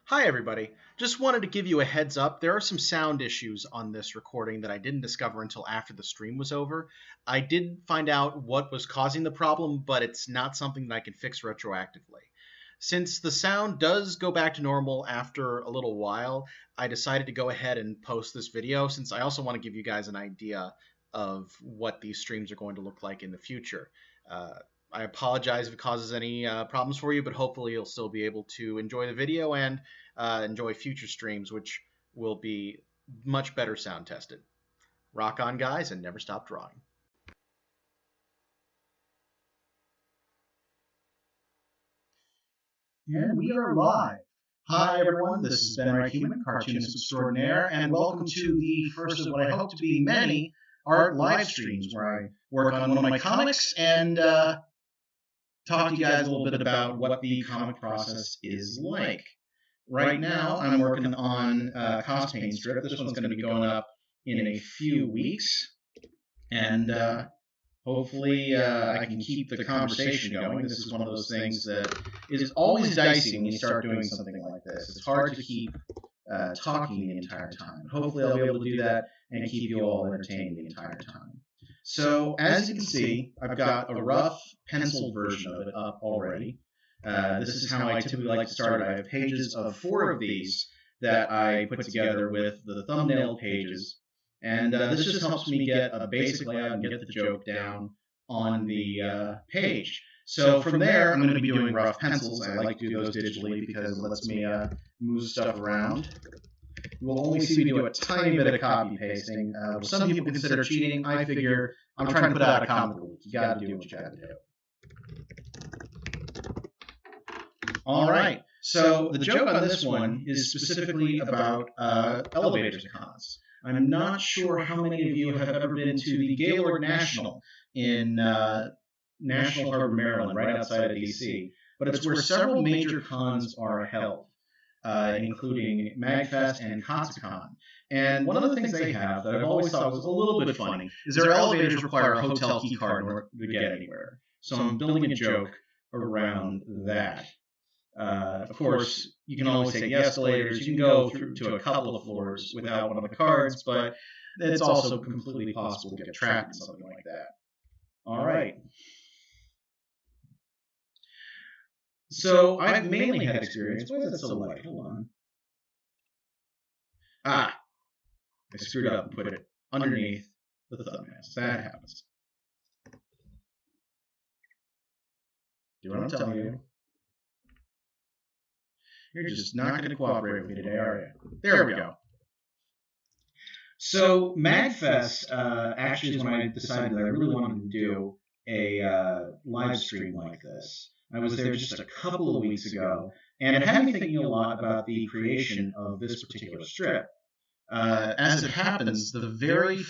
Hi everybody. Just wanted to give you a heads up. There are some sound issues on this recording that I didn't discover until after the stream was over. I did find out what was causing the problem, but it's not something that I can fix retroactively. Since the sound does go back to normal after a little while, I decided to go ahead and post this video since I also want to give you guys an idea of what these streams are going to look like in the future. Uh, I apologize if it causes any problems for you, but hopefully you'll still be able to enjoy the video and enjoy future streams, which will be much better sound tested. Rock on, guys, and never stop drawing. And we are live. Hi, everyone. This is Ben Wright Human, cartoonist extraordinaire, and welcome to the first of what I hope to be many art live streams where I work on one of my comics and talk to you guys a little bit about what the comic process is like. Right now, I'm working on CosPain strip. This one's going to be going up in a few weeks, and hopefully I can keep the conversation going. This is one of those things that is always dicey when you start doing something like this. It's hard to keep talking the entire time. Hopefully I'll be able to do that and keep you all entertained the entire time. So as you can see, I've got a rough penciled version of it up already. This is how I typically like to start. I have pages of 4 of these that I put together with the thumbnail pages. And this just helps me get a basic layout and get the joke down on the page. So from there, I'm going to be doing rough pencils. I like to do those digitally because it lets me move stuff around. You will only see me do a tiny bit of copy pasting. Some people consider cheating. I figure I'm trying to put out a comic book. You got to do what you got to do. All right. So the joke on this one is specifically about elevators cons. I'm not sure how many of you have ever been to the Gaylord National in National Harbor, Maryland, right outside of D.C., but it's where several major cons are held, including MagFest and CosPain. And one of the things they have that I've always thought was a little bit funny is their elevators require a hotel key card in order to get anywhere. So I'm building a joke around that. Of course, you can always take the escalators. You can go through to a couple of floors without one of the cards, but it's also completely possible to get trapped in something like that. All right. So I've mainly had experience. Why is it so light? Hold on. I screwed up and put it underneath the thumbnails. That happens. Do what I'm telling you. You're just not going to cooperate with me today, are you? There we go. So MagFest actually is when I decided that I really wanted to do a live stream like this. I was there just a couple of weeks ago, and it had me thinking a lot about the creation of this particular strip. As it happens, the very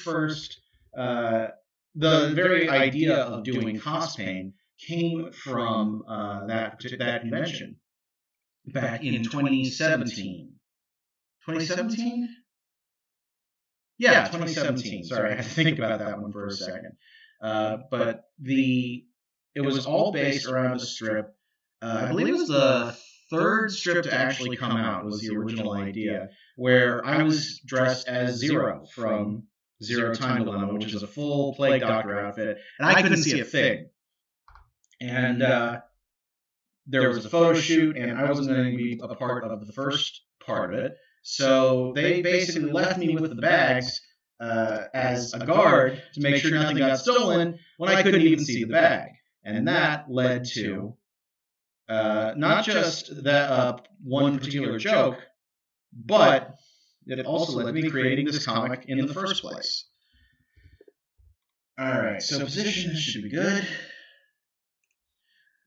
idea of doing CosPain came from that convention. Back in 2017. 2017? Yeah, 2017. Sorry, I had to think about that one for a second. But it was all based around a strip. I believe it was the third strip to actually come out was the original idea, where I was dressed as Zero from Zero Time Dilemma, which is a full Plague Doctor outfit, and I couldn't see a thing. And there was a photo shoot, and I wasn't going to be a part of the first part of it. So they basically left me with the bags as a guard to make sure nothing got stolen when I couldn't even see the bag. And that led to not just that one particular joke, but it also led to me creating this comic in the first place. All right, so position should be good.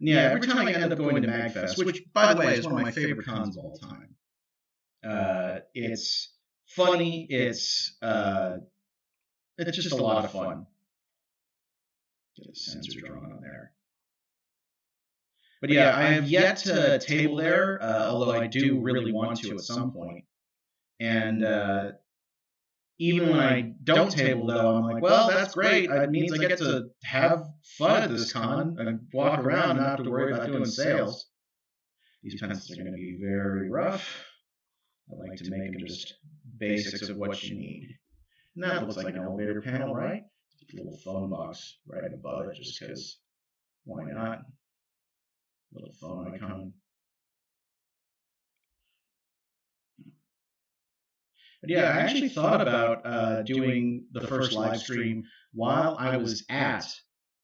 Yeah, every time I end up going to MagFest, which, by the way, is one of my favorite cons of all time. It's funny. It's just a lot of fun. Get a sensor drawn on there. But yeah, I have yet to table there, although I do really want to at some point. And even when I don't table, though, I'm like, well, that's great. It means I get to have fun at this con and walk around and not have to worry about doing sales. These pencils are going to be very rough. I like to make them just basics of what you need. And that looks like an elevator panel, right? A little phone box right above it, just because why not? Little phone icon. But yeah, I actually thought about doing the first live stream while I was at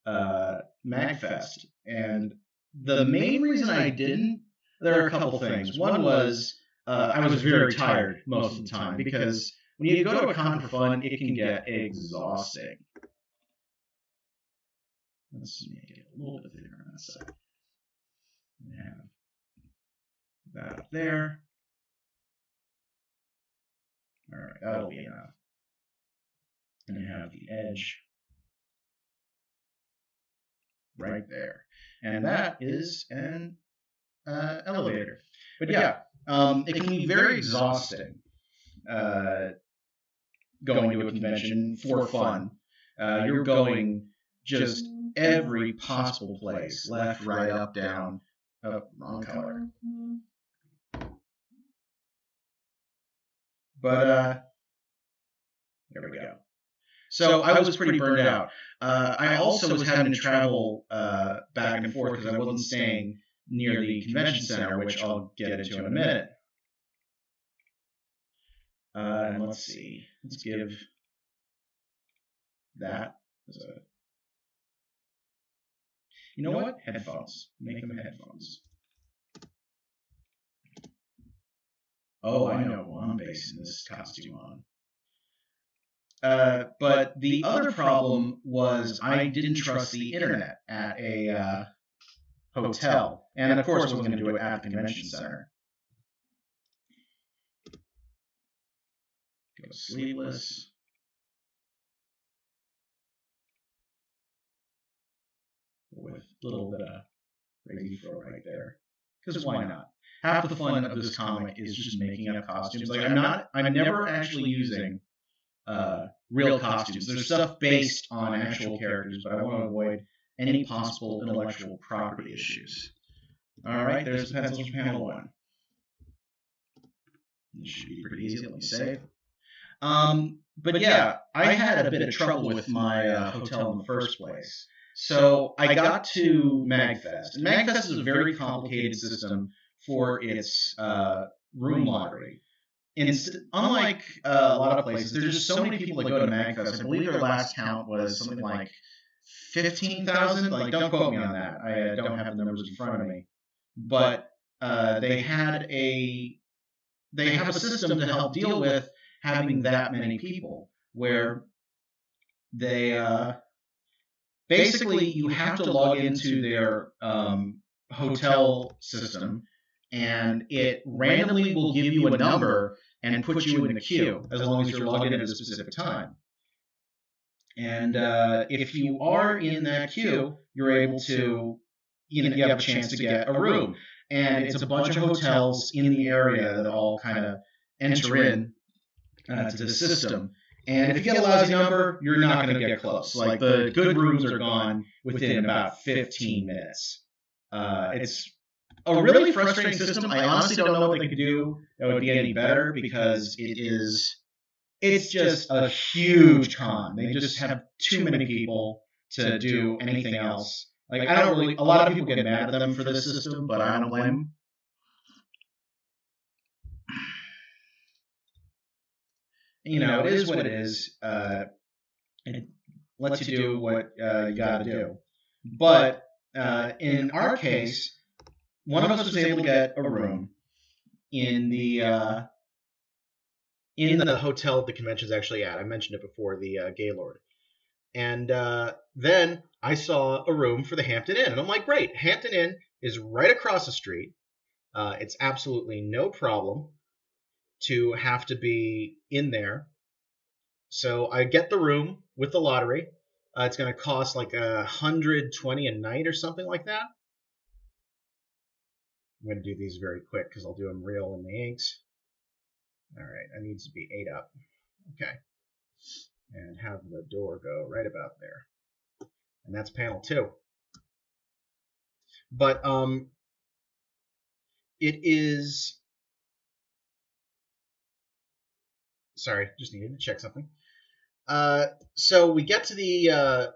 MagFest. And the main reason I didn't, there are a couple things. One was I was very tired most of the time because when you go to a con for fun, it can get exhausting. Let's make it a little bit bigger on that side. Have that up there. All right, that'll be enough. And you have the edge right there. And that is an elevator. But yeah, it can be very exhausting going to a convention for fun. You're going just every possible place, left, right, up, down. Oh, wrong color. But there we go. So I was pretty burned out. I also was having to travel back and forth because I wasn't staying near the convention center, which I'll get into in a minute. And let's see. Let's give that as a... You know what? Headphones. Make them headphones. Oh, I know who I'm basing this costume on. But the other problem was I didn't trust the internet at a hotel. And of course I wasn't going to do it at the convention center. Go sleeveless. With a little bit of crazy fro right there. Because why not? Half the fun of this comic is just making up costumes. Like I'm never actually using real costumes. There's stuff based on actual characters, but I want to avoid any possible intellectual property issues. All right, there's the pencils from panel 1. This should be pretty easy. Let me save. But yeah, I had a bit of trouble with my hotel in the first place. So I got to MagFest. And MagFest is a very complicated system for its room lottery. And unlike a lot of places, there's just so many people that go to MagFest. I believe their last count was something like 15,000. Like, don't quote me on that. I don't have the numbers in front of me. But they have a system to help deal with having that many people, where they basically you have to log into their hotel system, and it randomly will give you a number and put you in the queue as long as you're logged in at a specific time. And if you are in that queue, you're able to, you have a chance to get a room. And it's a bunch of hotels in the area that all kind of enter in to the system. And if you get a lousy number, you're not going to get close. Like, the good rooms are gone within about 15 minutes. It's a really frustrating system. I honestly don't know what they could do that would be any better, because it's just a huge con. They just have too many people to do anything else. Like, a lot of people get mad at them for this system, but I don't blame them. It is what it is. It lets you do what you got to do. But in our case, one of us was able to get a room in the hotel the convention's actually at. I mentioned it before, the Gaylord. And then I saw a room for the Hampton Inn, and I'm like, great, Hampton Inn is right across the street. It's absolutely no problem to have to be in there. So I get the room with the lottery. It's going to cost like $120 a night or something like that. I'm going to do these very quick because I'll do them real in the inks. All right, that needs to be 8 up. Okay. And have the door go right about there. And that's panel 2. But it is Sorry, just needed to check something. So we get to the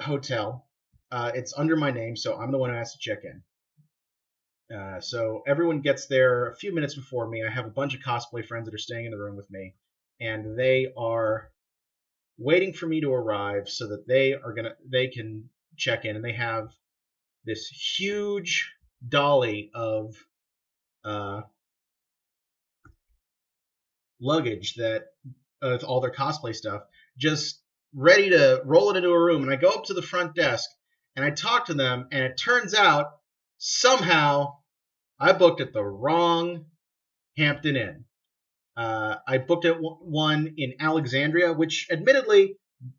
hotel. It's under my name, so I'm the one who has to check in. So everyone gets there a few minutes before me. I have a bunch of cosplay friends that are staying in the room with me, and they are waiting for me to arrive so that they can check in, and they have this huge dolly of luggage that with all their cosplay stuff, just ready to roll it into a room. And I go up to the front desk and I talk to them, and it turns out somehow I booked at the wrong Hampton Inn. I booked at one in Alexandria, which admittedly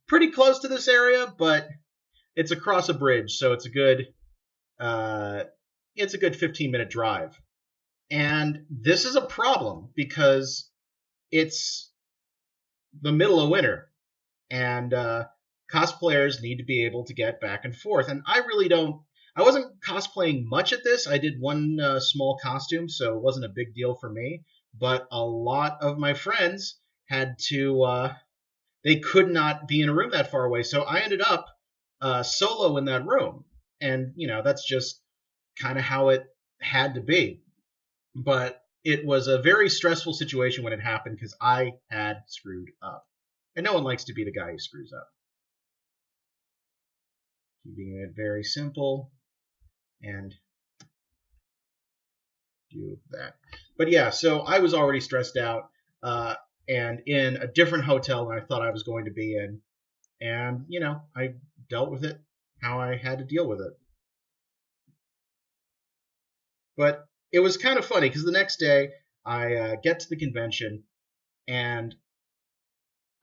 pretty close to this area, but it's across a bridge, so it's a good 15-minute drive. And this is a problem because it's the middle of winter, and cosplayers need to be able to get back and forth. And I wasn't cosplaying much at this. I did one small costume, so it wasn't a big deal for me. But a lot of my friends had to, they could not be in a room that far away. So I ended up solo in that room. And, that's just kind of how it had to be. But it was a very stressful situation when it happened because I had screwed up. And no one likes to be the guy who screws up. Keeping it very simple and do that. But yeah, so I was already stressed out and in a different hotel than I thought I was going to be in. And, I dealt with it how I had to deal with it. But it was kind of funny because the next day I get to the convention and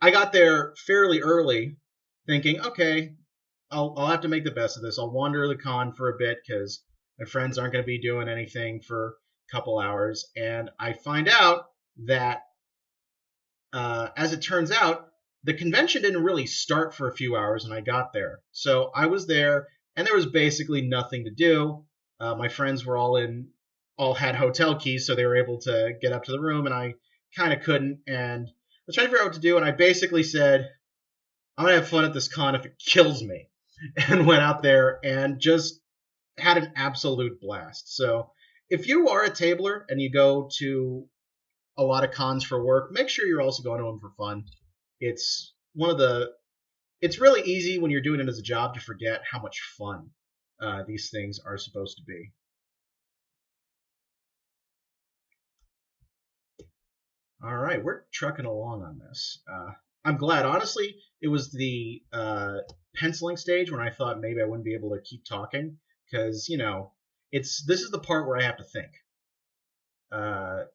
I got there fairly early thinking, okay, I'll have to make the best of this. I'll wander the con for a bit because my friends aren't going to be doing anything for a couple hours. And I find out that, as it turns out, the convention didn't really start for a few hours when I got there. So I was there, and there was basically nothing to do. My friends were all had hotel keys, so they were able to get up to the room, and I kind of couldn't. And I was trying to figure out what to do, and I basically said, I'm going to have fun at this con if it kills me. And went out there and just had an absolute blast. So if you are a tabler and you go to a lot of cons for work, make sure you're also going to them for fun. It's really easy when you're doing it as a job to forget how much fun these things are supposed to be. All right, we're trucking along on this. I'm glad, honestly, it was the penciling stage when I thought maybe I wouldn't be able to keep talking because, this is the part where I have to think.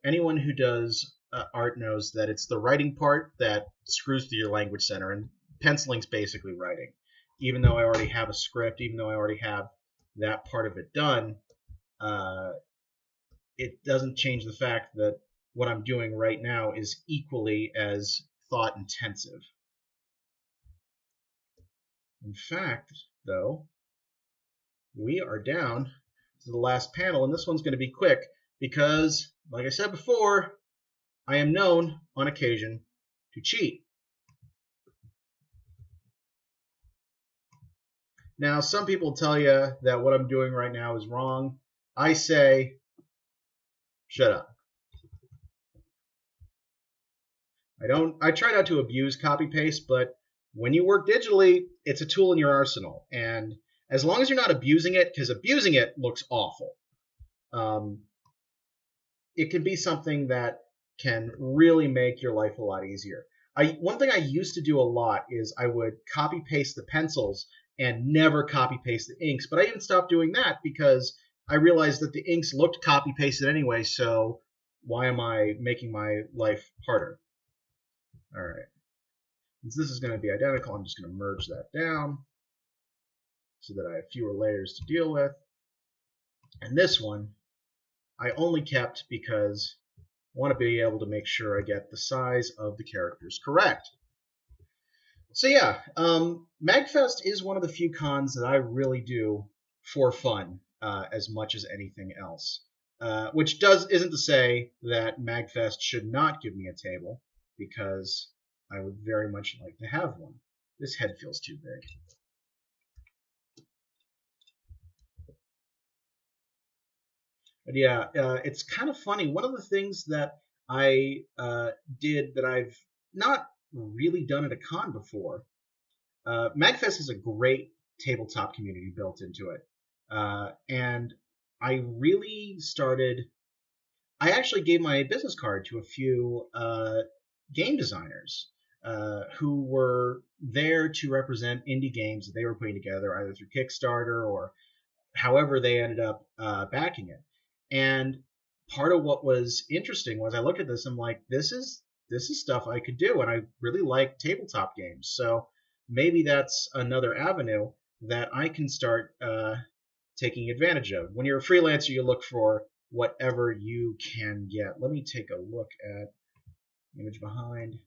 Anyone who does art knows that it's the writing part that screws through your language center, and penciling's basically writing. Even though I already have a script, even though I already have that part of it done, it doesn't change the fact that what I'm doing right now is equally as thought intensive. In fact, though, we are down to the last panel, and this one's going to be quick because, like I said before, I am known on occasion to cheat. Now, some people tell you that what I'm doing right now is wrong. I say, shut up. I try not to abuse copy paste, but when you work digitally, it's a tool in your arsenal. And as long as you're not abusing it, because abusing it looks awful, it can be something that can really make your life a lot easier. One thing I used to do a lot is I would copy paste the pencils and never copy paste the inks, but I even stopped doing that because I realized that the inks looked copy pasted anyway, so why am I making my life harder? All right. Since this is going to be identical, I'm just going to merge that down so that I have fewer layers to deal with. And this one, I only kept because I want to be able to make sure I get the size of the characters correct. So yeah, MagFest is one of the few cons that I really do for fun as much as anything else. Which isn't to say that MagFest should not give me a table. because I would very much like to have one. This head feels too big. But yeah, it's kind of funny. One of the things that I did that I've not really done at a con before, MagFest has a great tabletop community built into it. And I really started, I actually gave my business card to a few game designers who were there to represent indie games that they were putting together either through Kickstarter or however they ended up backing it. And part of what was interesting was I looked at this, I'm like, this is stuff I could do, and I really like tabletop games. So maybe that's another avenue that I can start taking advantage of. When you're a freelancer, you look for whatever you can get. Let me take a look at the image behind.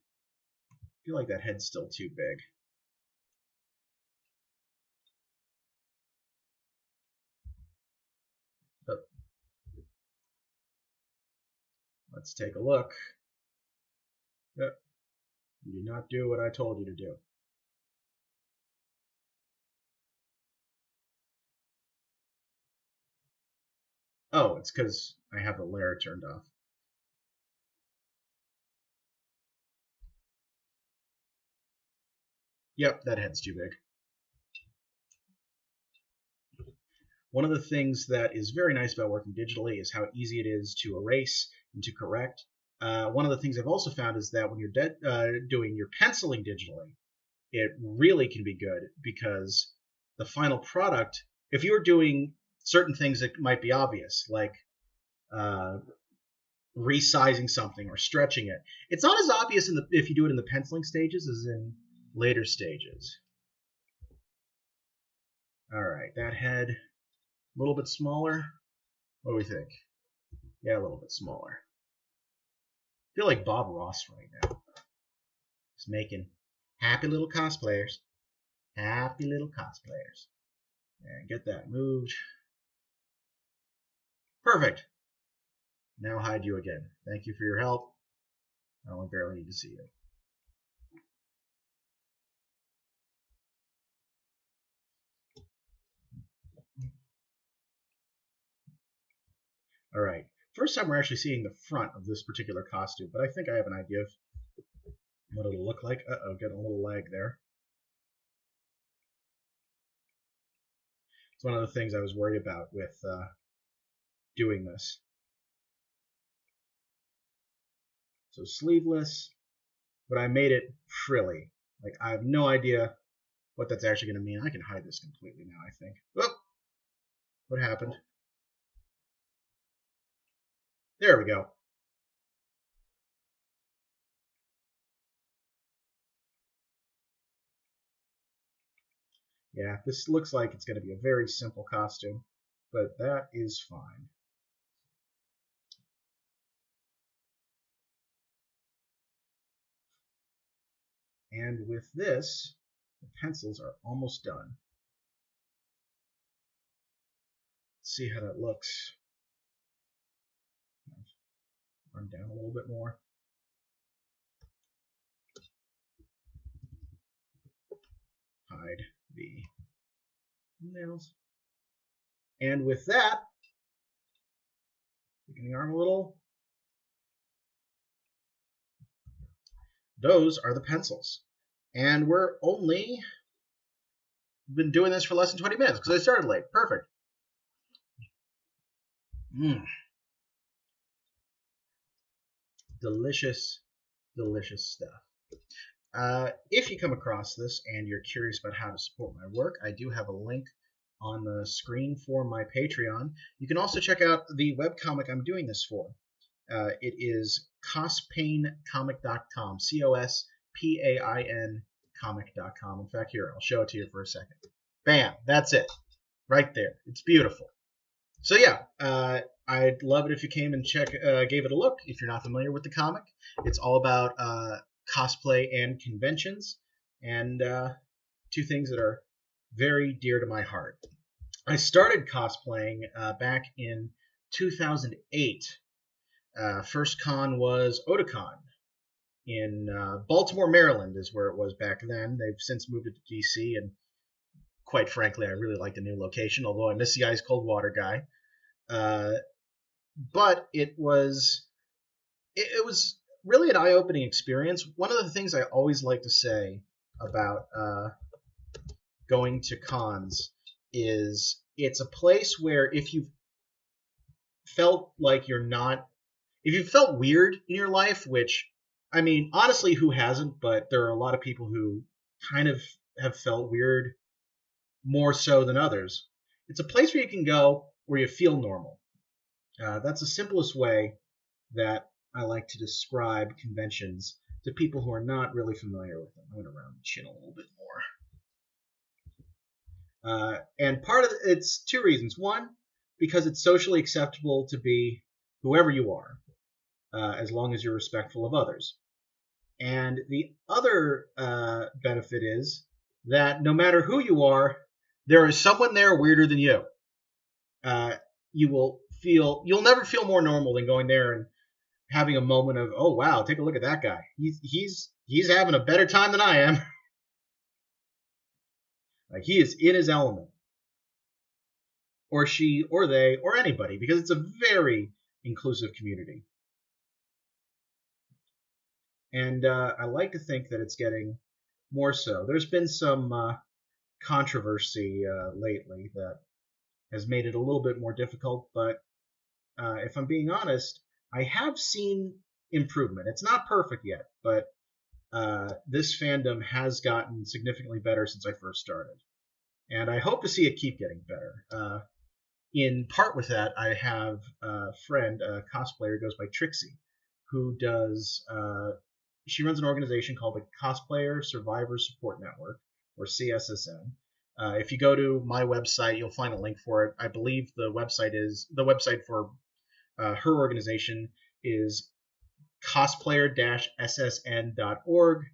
I feel like that head's still too big. But let's take a look. Yep. You did not do what I told you to do. Oh, it's because I have the layer turned off. Yep, that head's too big. One of the things that is very nice about working digitally is how easy it is to erase and to correct. One of the things I've also found is that when you're doing your penciling digitally, it really can be good because the final product, if you're doing certain things that might be obvious, like resizing something or stretching it, it's not as obvious if you do it in the penciling stages as in later stages. All right, that head a little bit smaller. What do we think? Yeah, a little bit smaller. I feel like Bob Ross right now. He's making happy little cosplayers. Happy little cosplayers. And get that moved. Perfect. Now hide you again. Thank you for your help. I only barely need to see you. All right. First time we're actually seeing the front of this particular costume, but I think I have an idea of what it'll look like. Uh-oh, getting a little lag there. It's one of the things I was worried about with doing this. So sleeveless, but I made it frilly. Like, I have no idea what that's actually going to mean. I can hide this completely now, I think. Whoop! What happened? There we go. Yeah, this looks like it's going to be a very simple costume, but that is fine. And with this, the pencils are almost done. Let's see how that looks. Run down a little bit more. Hide the nails. And with that, making the arm a little. Those are the pencils. And we're only been doing this for less than 20 minutes because I started late. Perfect. Delicious, delicious stuff. If you come across this and you're curious about how to support my work, I do have a link on the screen for my Patreon. You can also check out the webcomic I'm doing this for. It is CosPainComic.com, CosPain comic.com. In fact, here, I'll show it to you for a second. Bam, that's it, right there. It's beautiful. So yeah, I'd love it if you came and gave it a look. If you're not familiar with the comic, it's all about cosplay and conventions, and two things that are very dear to my heart. I started cosplaying back in 2008. First con was Otakon. in Baltimore, Maryland, is where it was back then. They've since moved it to D.C., and quite frankly, I really like the new location, although I miss the ice cold water guy. Uh, but it was really an eye opening experience. One of the things I always like to say about going to cons is it's a place where if you felt like you're not, if you felt weird in your life, which, I mean, honestly, who hasn't? But there are a lot of people who kind of have felt weird more so than others. It's a place where you can go where you feel normal. That's the simplest way that I like to describe conventions to people who are not really familiar with them. I'm going to round the chin a little bit more. And part of it's two reasons. One, because it's socially acceptable to be whoever you are, as long as you're respectful of others. And the other benefit is that no matter who you are, there is someone there weirder than you. You'll never feel more normal than going there and having a moment of, oh wow, take a look at that guy. He's having a better time than I am. Like, he is in his element, or she, or they, or anybody, because it's a very inclusive community. And I like to think that it's getting more so. There's been some controversy lately that has made it a little bit more difficult, but if I'm being honest, I have seen improvement. It's not perfect yet, but this fandom has gotten significantly better since I first started. And I hope to see it keep getting better. In part with that, I have a friend, a cosplayer who goes by Trixie, who does, she runs an organization called the Cosplayer Survivor Support Network, or CSSN. If you go to my website, you'll find a link for it. I believe the website for her organization is cosplayer-ssn.org.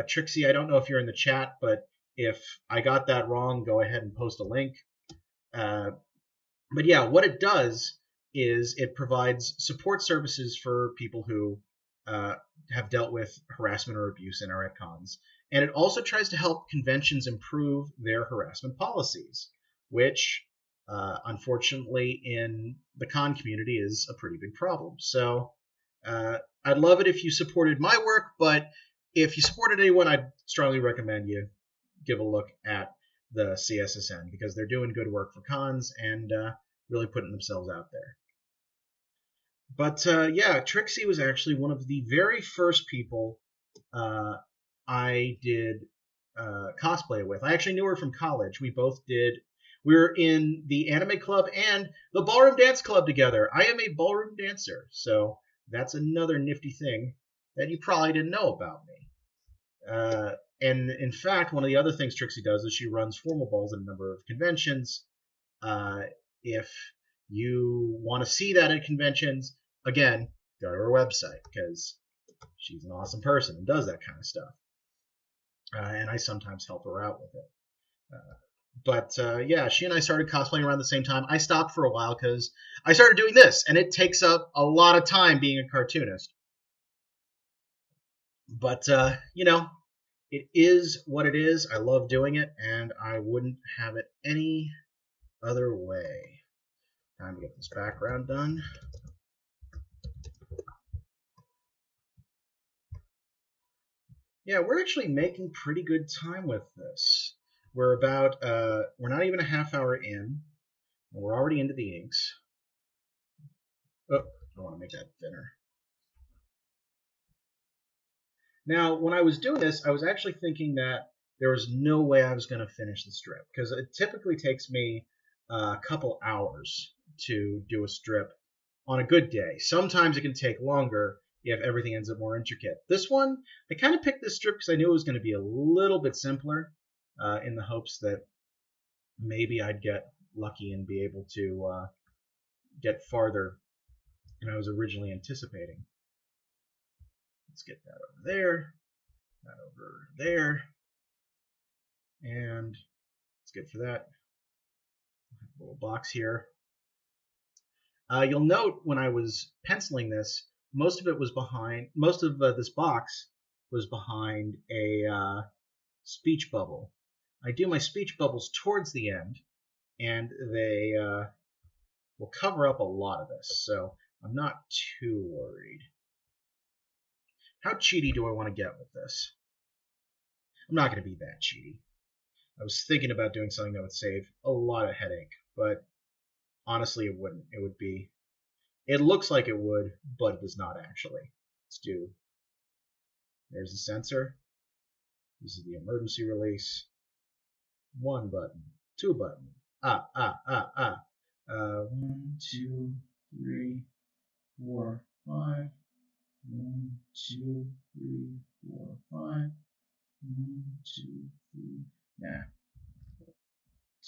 Trixie, I don't know if you're in the chat, but if I got that wrong, go ahead and post a link. But yeah, what it does is it provides support services for people who have dealt with harassment or abuse and are at cons. And it also tries to help conventions improve their harassment policies, which unfortunately in the con community is a pretty big problem. So I'd love it if you supported my work, but if you supported anyone, I'd strongly recommend you give a look at the CSSN, because they're doing good work for cons and really putting themselves out there. But yeah, Trixie was actually one of the very first people I did cosplay with. I actually knew her from college. We were in the anime club and the ballroom dance club together. I am a ballroom dancer, so that's another nifty thing that you probably didn't know about me. And in fact, one of the other things Trixie does is she runs formal balls at a number of conventions. If you want to see that at conventions, again, go to her website, because she's an awesome person and does that kind of stuff. And I sometimes help her out with it. Yeah, she and I started cosplaying around the same time. I stopped for a while because I started doing this, and it takes up a lot of time being a cartoonist. But, it is what it is. I love doing it, and I wouldn't have it any other way. Time to get this background done. Yeah, we're actually making pretty good time with this. We're not even a half hour in. We're already into the inks. Oh, I want to make that thinner. Now, when I was doing this, I was actually thinking that there was no way I was going to finish the strip, because it typically takes me a couple hours to do a strip on a good day. Sometimes it can take longer if everything ends up more intricate. This one, I kind of picked this strip because I knew it was going to be a little bit simpler, in the hopes that maybe I'd get lucky and be able to get farther than I was originally anticipating. Let's get that over there, that over there, and it's good for that. Little box here. You'll note when I was penciling this, most of it was behind, most of this box was behind a speech bubble. I do my speech bubbles towards the end, and they will cover up a lot of this, so I'm not too worried. How cheaty do I want to get with this? I'm not going to be that cheaty. I was thinking about doing something that would save a lot of headache, but honestly it wouldn't. It would be... It looks like it would, but it does not actually. Let's do... There's the sensor. This is the emergency release. 1 button. 2 button. 1, 2, 3, 4, 5. 1, 2, 3, 4, 5. 1, 2, 3. Nah.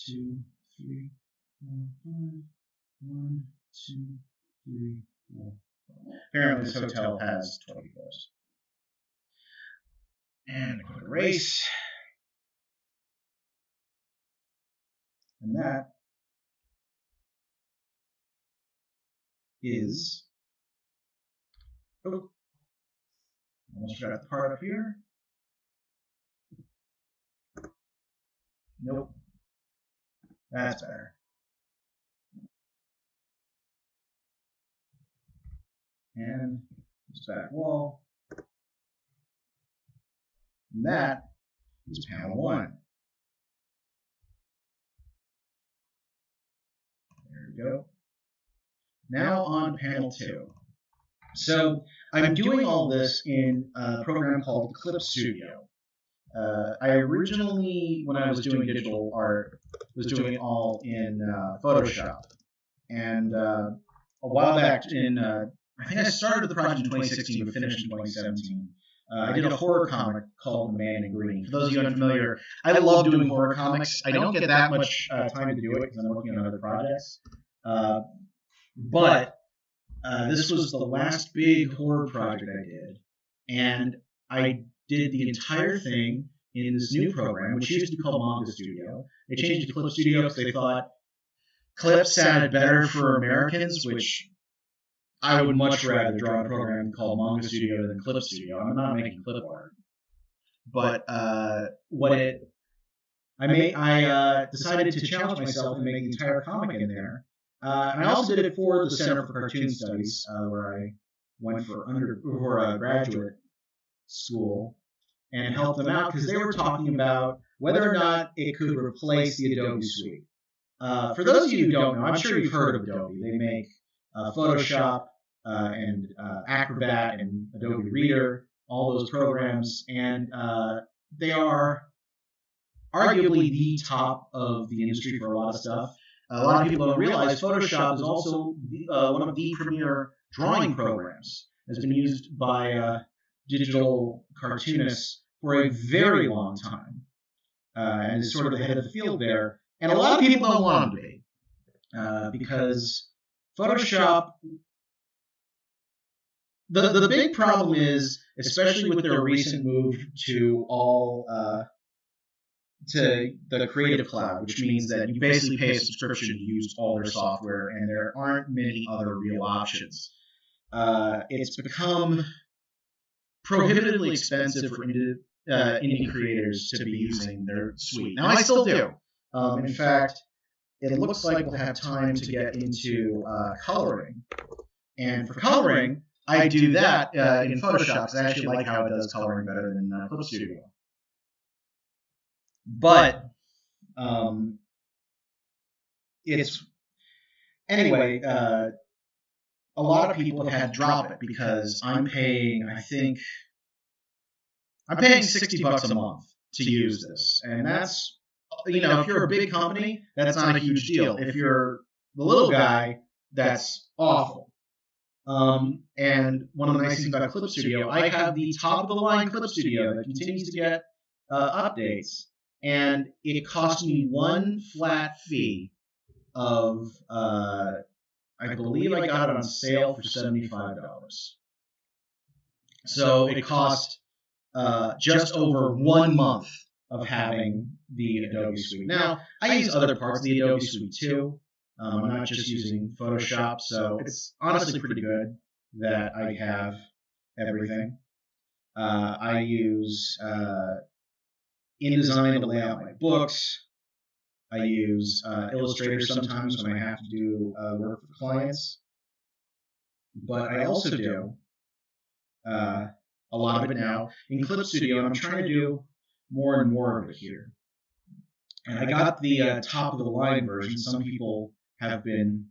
2, 3, 4, 5. 1, 2, 3, 4, 5. Apparently this hotel has 20 floors. And a quick erase. And that is... Oh, almost forgot the part up here. Nope. That's better. And this back wall. And that is panel 1. There we go. Now on panel 2. So I'm doing all this in a program called Clip Studio. I originally, when I was doing digital art, was doing it all in Photoshop. And a while back in, I think I started the project in 2016 but finished in 2017. I did a horror comic called The Man in Green. For those of you unfamiliar, I love doing horror comics. I don't get that much time to do it because I'm working on other projects. But this was the last big horror project I did. And I did the entire thing in this new program, which used to be called Manga Studio. They changed it to Clip Studio because they thought clips sounded better for Americans, which I would much rather draw a program called Manga Studio than Clip Studio. I'm not making clip art. But I decided to challenge myself and make the entire comic in there. And I also did it for the Center for Cartoon Studies, where I went for graduate school and helped them out because they were talking about whether or not it could replace the Adobe Suite. For those of you who don't know, I'm sure you've heard of Adobe. They make Photoshop and Acrobat and Adobe Reader, all those programs, and they are arguably the top of the industry for a lot of stuff. A lot of people don't realize Photoshop is also one of the premier drawing programs. It's been used by digital cartoonists for a very long time, and is sort of the head of the field there. And a lot of people don't want it to be, because Photoshop... The big problem is, especially with their recent move to to the Creative Cloud, which means that you basically pay a subscription to use all their software, and there aren't many other real options. It's become prohibitively expensive for indie creators to be using their suite. Now, I still do. In fact, it looks like we'll have time to get into coloring. And for coloring, I do that in Photoshop, because I actually like how it does coloring better than Clip Studio. But anyway, a lot of people have had to drop it because I'm paying, I think, I'm paying $60 a month to use this. And that's, you know, if you're a big company, that's not a huge deal. If you're the little guy, that's awful. And one of the nice things about Clip Studio, I have the top-of-the-line Clip Studio that continues to get updates. And it cost me one flat fee of, I believe I got it on sale for $75. So it cost just over 1 month of having the Adobe Suite. Now, I use other parts of the Adobe Suite too. I'm not just using Photoshop, so it's honestly pretty good. that I have everything. I use InDesign to lay out my books. I use Illustrator sometimes when I have to do work for clients. But I also do a lot of it now in Clip Studio, and I'm trying to do more and more of it here. And I got the top of the line version. Some people have been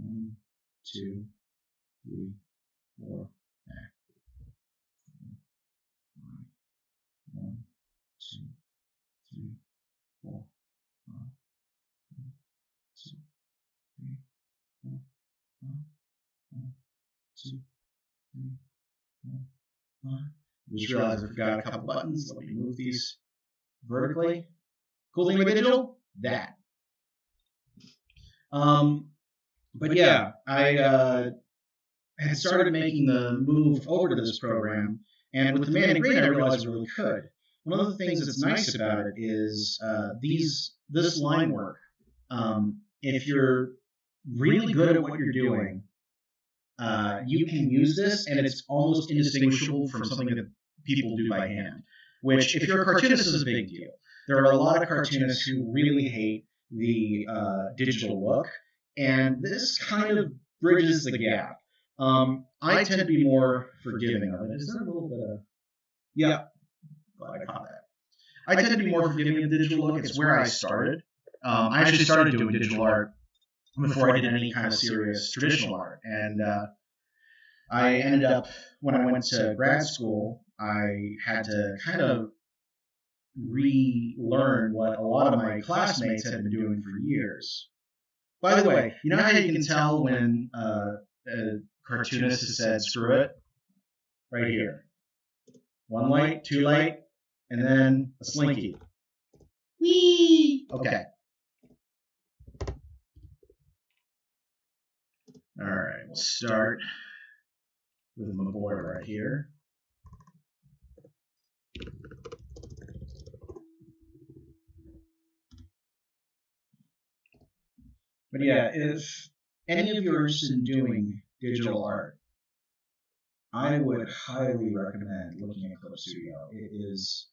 1, 2, 3, 4. 1, 2, 3, 4, 5, 2, 3, 4, 5, 1, 2, 3, 4, 5. Just realized I forgot a couple buttons. Let me move these vertically. Cool thing about digital? That. But yeah, I had started making the move over to this program, and with the Man in Green, I realized I really could. One of the things that's nice about it is this line work. If you're really good at what you're doing, you can use this, and it's almost indistinguishable from something that people do by hand. Which, if you're a cartoonist, is a big deal. There are a lot of cartoonists who really hate the digital look, and this kind of bridges the gap. I tend to be more forgiving of it. Is there a little bit of... Yeah, glad I caught that. I tend to be more forgiving of the digital look. It's where I started. I actually started doing digital art before I did any kind of serious traditional art. And I ended up, when I went to grad school, I had to kind of relearn what a lot of my classmates had been doing for years. By the way, you know how you can tell when a cartoonist has said, screw it? Right here. 1 light, 2 light, and then a slinky. Whee! Okay. All right, we'll start with my boy right here. But yeah, if any of you are interested in doing digital art, I would highly recommend looking at Clip Studio. It is,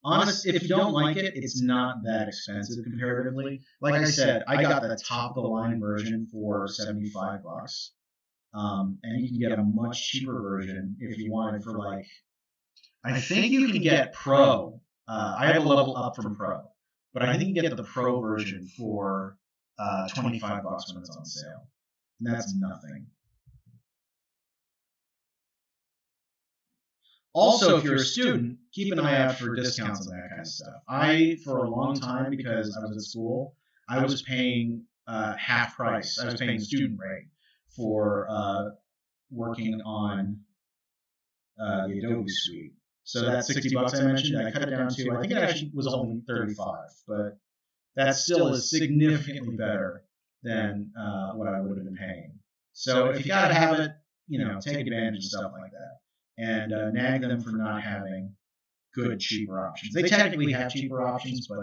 honest, if you don't like it, it's not that expensive comparatively. Like I said, I got the top of the line version for $75. And you can get a much cheaper version if you wanted for like, I think you can get Pro. I have a level up from Pro, but I think you can get the Pro version for $25 when it's on sale. And that's nothing. Also, if you're a student, keep an eye out for discounts and that kind of stuff. For a long time, because I was at school, I was paying half price. I was paying student rate for working on the Adobe Suite. So that $60 I mentioned, I cut it down to, I think it actually was only $35, but that still is significantly better than what I would have been paying. So if you gotta have it, take advantage of stuff like that. And nag them for not having good, cheaper options. They technically have cheaper options, but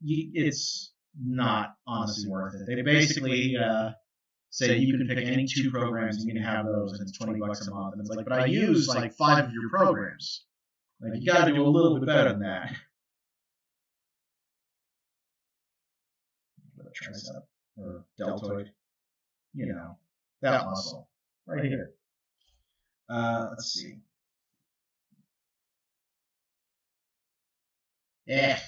it's not honestly worth it. They basically say you can pick any 2 programs and you can have those, and it's $20 a month. And it's like, but I use like 5 of your programs. Like, you got to do a little bit better than that. Tricep or deltoid, that muscle right here. Let's see. Yeah.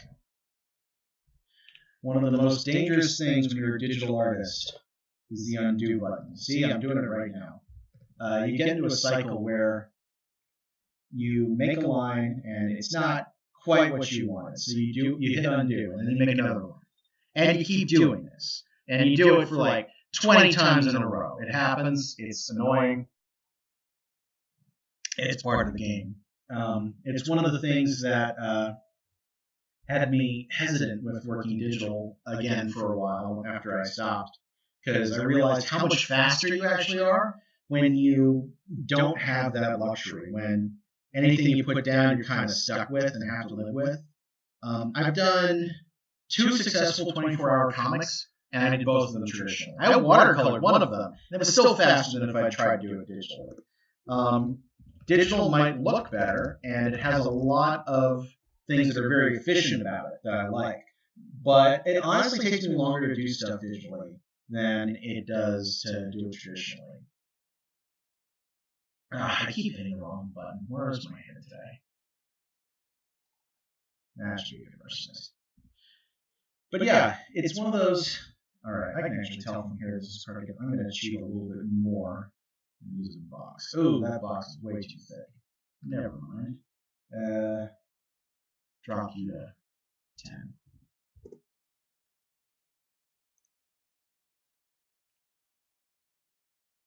One of the most dangerous things when you're a digital artist is the undo button. See, I'm doing it right now. You get into a cycle where you make a line and it's not quite what you wanted. So you hit undo, and then you make another one. And you keep doing this. And you do it for like 20 times in a row. It happens. It's annoying. It's part of the game. It's one of the things that had me hesitant with working digital again for a while after I stopped, because I realized how much faster you actually are when you don't have that luxury, when anything you put down you're kind of stuck with and have to live with. I've done 2 successful 24-hour comics and I did both of them traditionally. I watercolored one of them. It was still faster than if I tried to do it digitally. Digital might look better, and it has a lot of things that are very efficient about it that I like. But it honestly takes me longer to do stuff digitally than it does to do it traditionally. I keep hitting the wrong button. Where's my head today? That should be a good person. But yeah, it's one of those. All right, I can actually tell from here this is hard to get. I'm going to cheat a little bit more and use a box. Oh, that box is way too thick. Never mind. Drop you to 10.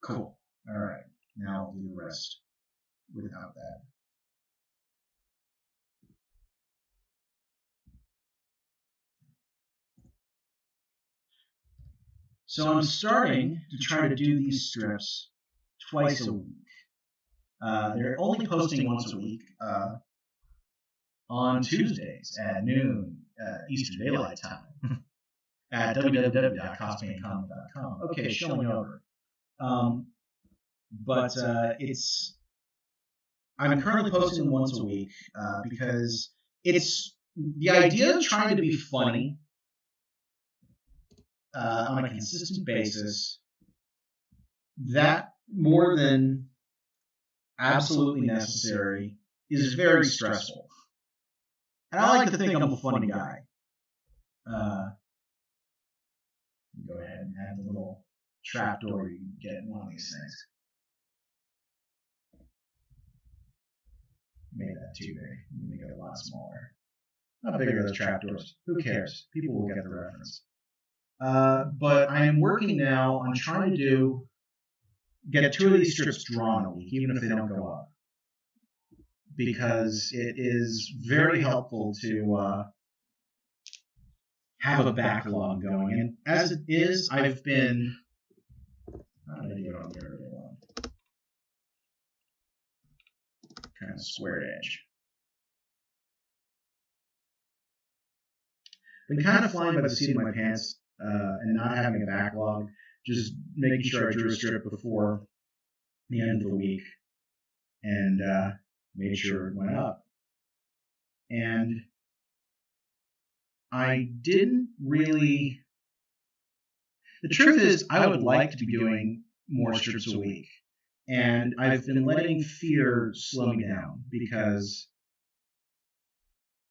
Cool. All right. Now I'll do the rest without that. So I'm starting to try to do these strips twice a week. They're only posting once a week on Tuesdays at noon Eastern Daylight Time at www.cospaincom.com. Okay, showing over. But I'm currently posting them once a week because it's the idea of trying to be funny on a consistent basis, that more than absolutely necessary is very stressful. And I like to think I'm a funny guy. Go ahead and add the little trapdoor you can get in one of these things. Made that too big. Make it a lot smaller. How big are those trapdoors? Who cares? People will get the reference. But I am working now on trying to get 2 of these strips drawn a week, even if they don't go up, because it is very helpful to have a backlog going. And as it is, I've been. How did I get on there? Kind of squared edge. Been kind of flying by the seat of my pants and not having a backlog, just making sure I drew a strip before the end of the week and made sure it went up. And I didn't really. The truth is, I would like to be doing more strips a week. And I've been letting fear slow me down because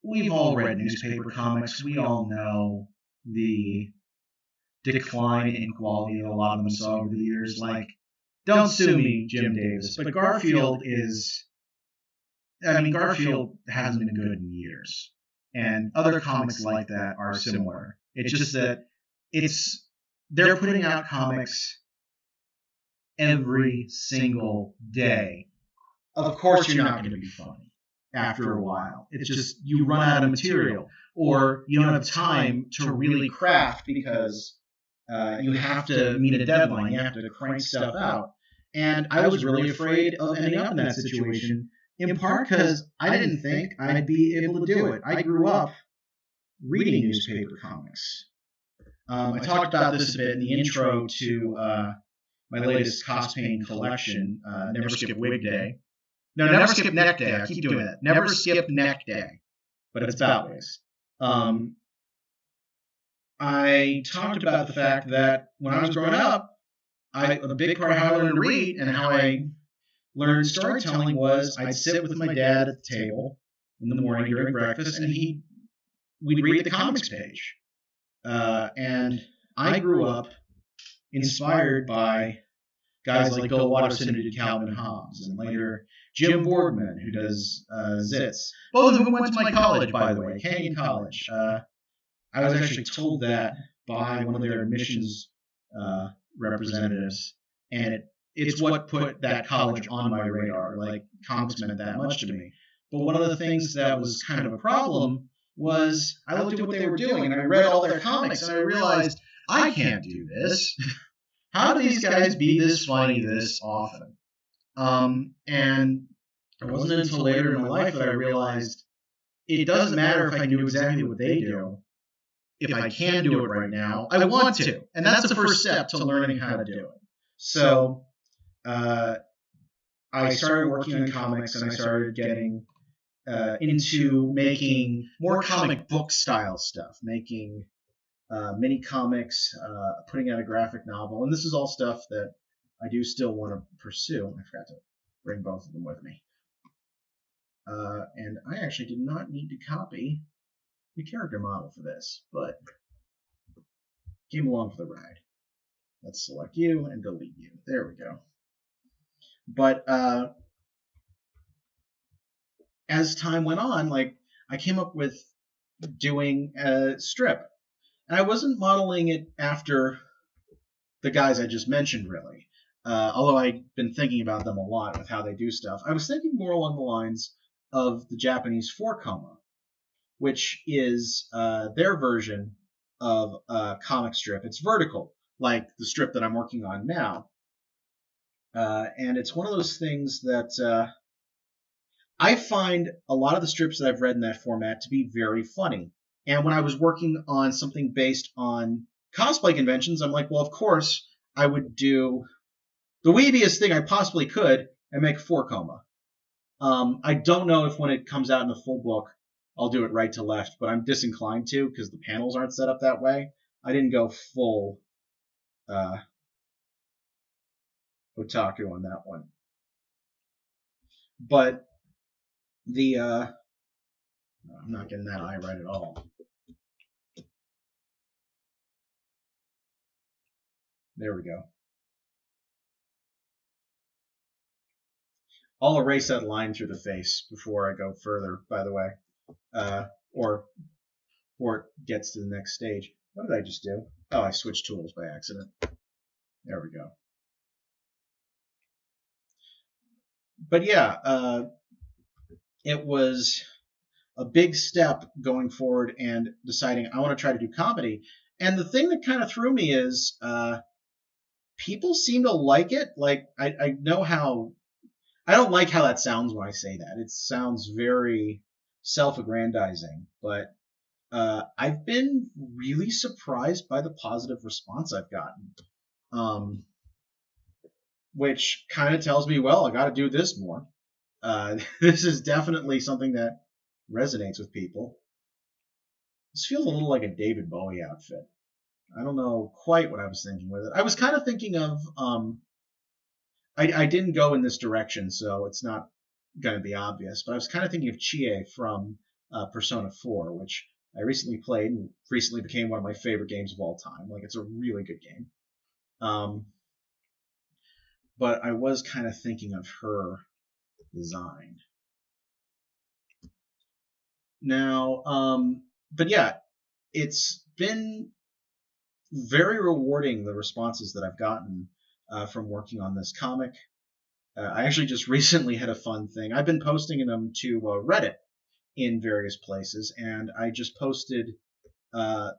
we've all read newspaper comics. We all know the decline in quality that a lot of them saw over the years. Like, don't sue me, Jim Davis, but Garfield hasn't been good in years. And other comics like that are similar. It's just that they're putting out comics every single day. Of course you're not going to be funny after a while. It's just you run out of material, or you don't have time to really craft because you have to meet a deadline. You have to crank stuff out. And I was really afraid of ending up in that situation, in part because I didn't think I'd be able to do it. I grew up reading newspaper comics. I talked about this a bit in the intro to my latest CosPain collection, Never Skip Wig Day. No, Never Skip Neck Day. I keep doing that. Never Skip Neck Day. But it's about wigs. I talked about the fact that when I was growing up, a big part of how I learned to read and how I learned storytelling was I'd sit with my dad at the table in the morning during breakfast, and we'd read the comics page. And I grew up inspired by guys like Bill Watterson, who did Calvin and Hobbes, and later Jim Boardman, who does Zits. Both of them went to my college, by the way, Canyon College. I was actually told that by one of their admissions representatives, and it's what put that college on my radar. Like, comics meant that much to me. But one of the things that was kind of a problem was I looked at what they were doing, and I read all their comics, and I realized, I can't do this. How do these guys be this funny this often? And it wasn't until later in my life that I realized it doesn't matter if I knew exactly what they do. if I can do it right now, I want to. And that's the first step to learning how to do it. So I started working on comics, and I started getting into making more comic book style stuff, making mini comics, putting out a graphic novel. And this is all stuff that I do still want to pursue. I forgot to bring both of them with me. And I actually did not need to copy the character model for this, but came along for the ride. Let's select you and delete you. There we go. But as time went on, like, I came up with doing a strip. And I wasn't modeling it after the guys I just mentioned, really. Although I'd been thinking about them a lot with how they do stuff. I was thinking more along the lines of the Japanese 4-koma, which is their version of a comic strip. It's vertical, like the strip that I'm working on now. And it's one of those things that I find a lot of the strips that I've read in that format to be very funny. And when I was working on something based on cosplay conventions, I'm like, well, of course, I would do the weebiest thing I possibly could and make 4-koma. I don't know if when it comes out in the full book, I'll do it right to left, but I'm disinclined to because the panels aren't set up that way. I didn't go full otaku on that one. But the I'm not getting that eye right at all. There we go. I'll erase that line through the face before I go further, by the way, or before it gets to the next stage. What did I just do? Oh, I switched tools by accident. There we go. But yeah, it was a big step going forward and deciding I want to try to do comedy. And the thing that kind of threw me is people seem to like it. Like, I know how... I don't like how that sounds when I say that. It sounds very self-aggrandizing. But I've been really surprised by the positive response I've gotten. Which kind of tells me, well, I got to do this more. This is definitely something that resonates with people. This feels a little like a David Bowie outfit. I don't know quite what I was thinking with it. I was kind of thinking of... I didn't go in this direction, so it's not going to be obvious, but I was kind of thinking of Chie from Persona 4, which I recently played and recently became one of my favorite games of all time. Like, it's a really good game. But I was kind of thinking of her design. Now, but yeah, it's been very rewarding, the responses that I've gotten from working on this comic. I actually just recently had a fun thing. I've been posting them to Reddit in various places, and I just posted the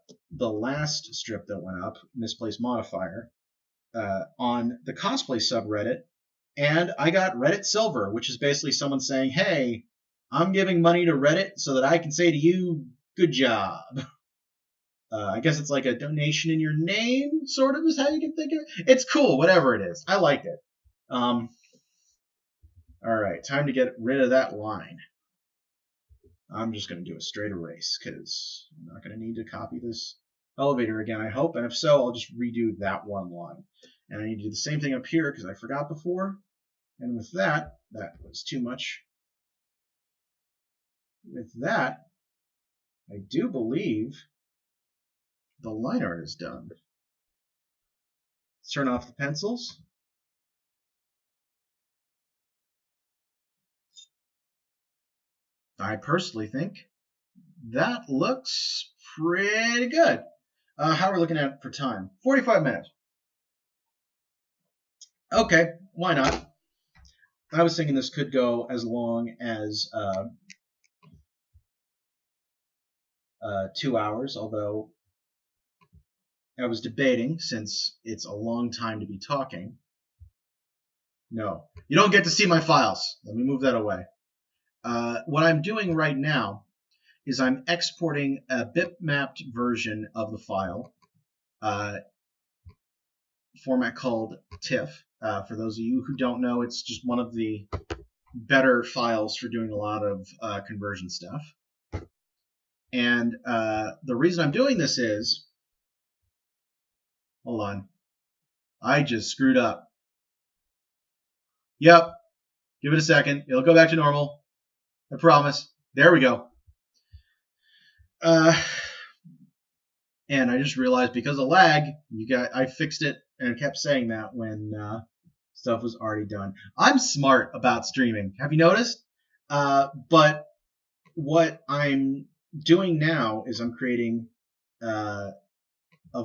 last strip that went up, Misplaced Modifier, on the cosplay subreddit, and I got Reddit Silver, which is basically someone saying, hey, I'm giving money to Reddit so that I can say to you, good job. I guess it's like a donation in your name, sort of, is how you can think of it. It's cool, whatever it is. I like it. All right, time to get rid of that line. I'm just going to do a straight erase because I'm not going to need to copy this elevator again, I hope. And if so, I'll just redo that one line. And I need to do the same thing up here because I forgot before. And with that, that was too much. With that, I do believe the line art is done. Let's turn off the pencils. I personally think that looks pretty good. How are we looking at for time? 45 minutes. Okay, why not? I was thinking this could go as long as 2 hours, although I was debating, since it's a long time to be talking. No, you don't get to see my files. Let me move that away. What I'm doing right now is I'm exporting a bitmapped version of the file, format called TIFF. For those of you who don't know, it's just one of the better files for doing a lot of conversion stuff. And the reason I'm doing this is, hold on, I just screwed up. Yep, give it a second. It'll go back to normal. I promise. There we go. And I just realized because of lag, I fixed it and kept saying that when stuff was already done. I'm smart about streaming. Have you noticed? But what I'm doing now is I'm creating a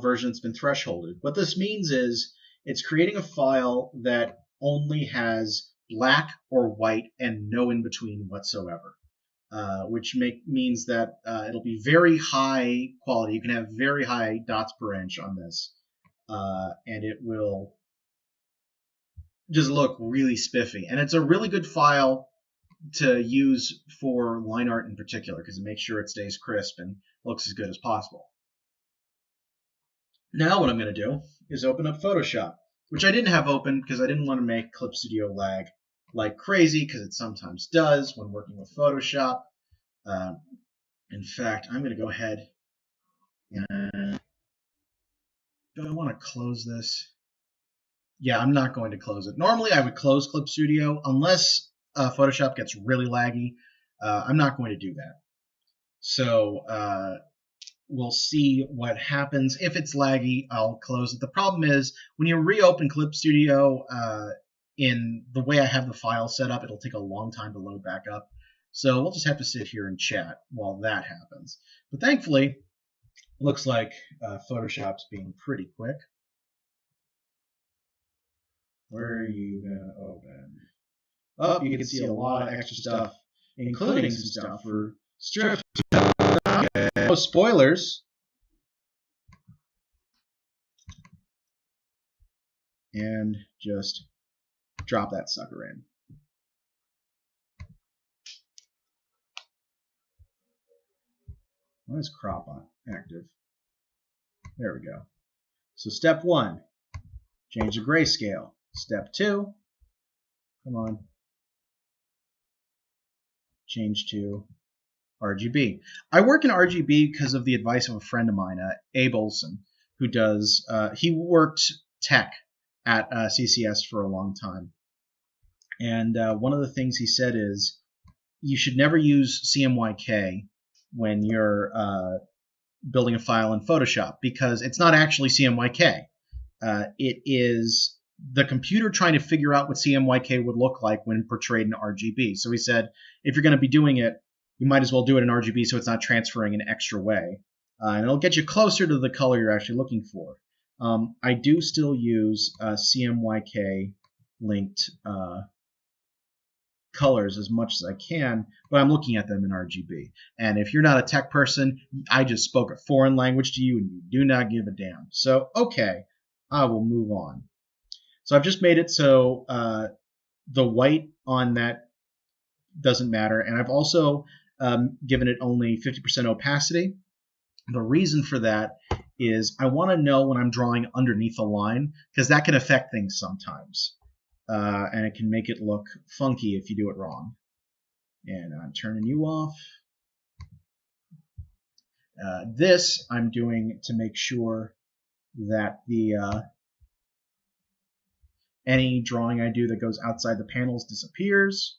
version that's been thresholded. What this means is it's creating a file that only has black or white and no in between whatsoever. Which means that it'll be very high quality. You can have very high dots per inch on this, and it will just look really spiffy. And it's a really good file to use for line art in particular because it makes sure it stays crisp and looks as good as possible. Now what I'm going to do is open up Photoshop, which I didn't have open because I didn't want to make Clip Studio lag like crazy, because it sometimes does when working with Photoshop. In fact, I'm going to go ahead and do I want to close this? Yeah, I'm not going to close it. Normally I would close Clip Studio unless Photoshop gets really laggy. I'm not going to do that. So we'll see what happens. If it's laggy, I'll close it. The problem is when you reopen Clip Studio, in the way I have the file set up, it'll take a long time to load back up. So we'll just have to sit here and chat while that happens. But thankfully, it looks like Photoshop's being pretty quick. Where are you going to open? Oh, you can see a lot of extra stuff, including some stuff for strips. No spoilers. And just drop that sucker in. Why is crop on active? There we go. So step 1, change the grayscale. Step 2, come on, change to RGB. I work in RGB because of the advice of a friend of mine, Abe Olson, who does, he worked tech at CCS for a long time. And one of the things he said is you should never use CMYK when you're building a file in Photoshop, because it's not actually CMYK. It is the computer trying to figure out what CMYK would look like when portrayed in RGB. So he said, if you're going to be doing it, you might as well do it in RGB so it's not transferring in an extra way. And it'll get you closer to the color you're actually looking for. I do still use CMYK linked colors as much as I can, but I'm looking at them in RGB. And if you're not a tech person, I just spoke a foreign language to you and you do not give a damn. So, okay, I will move on. So I've just made it so the white on that doesn't matter, and I've also given it only 50% opacity. The reason for that is I want to know when I'm drawing underneath a line, because that can affect things sometimes. And it can make it look funky if you do it wrong. And I'm turning you off. This I'm doing to make sure that the any drawing I do that goes outside the panels disappears.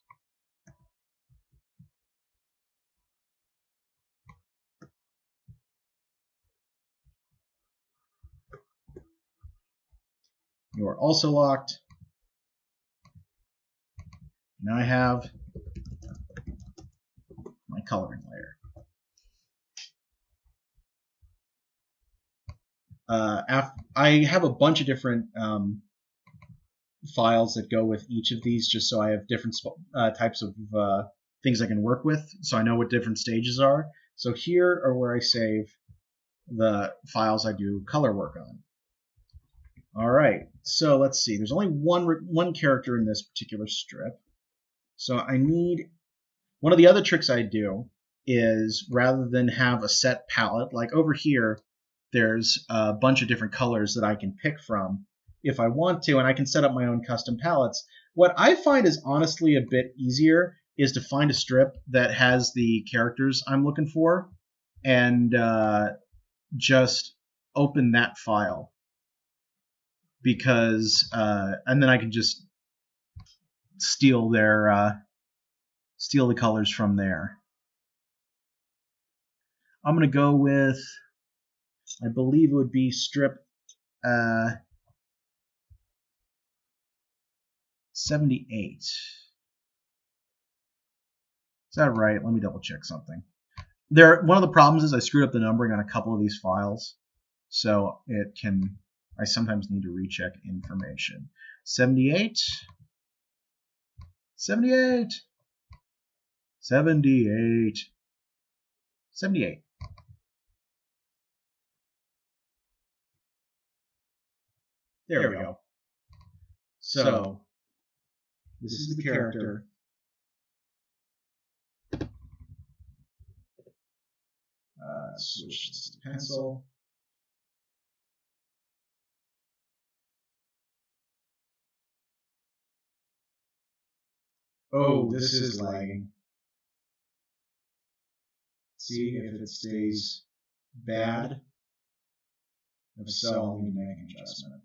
You are also locked. Now I have my coloring layer. I have a bunch of different files that go with each of these, just so I have different types of things I can work with, so I know what different stages are. So here are where I save the files I do color work on. Alright, so let's see. There's only one character in this particular strip. So I need... One of the other tricks I do is rather than have a set palette, like over here, there's a bunch of different colors that I can pick from if I want to, and I can set up my own custom palettes. What I find is honestly a bit easier is to find a strip that has the characters I'm looking for and just open that file, because and then I can just steal the colors from there. I'm going to go with, I believe it would be strip 78. Is that right? Let me double check something. One of the problems is I screwed up the numbering on a couple of these files, so I sometimes need to recheck information. 78, 78, 78, 78. There we go. So this is the character. Switch this to pencil. Oh, this is lagging. See if it stays bad. If so, I'll need to make an adjustment.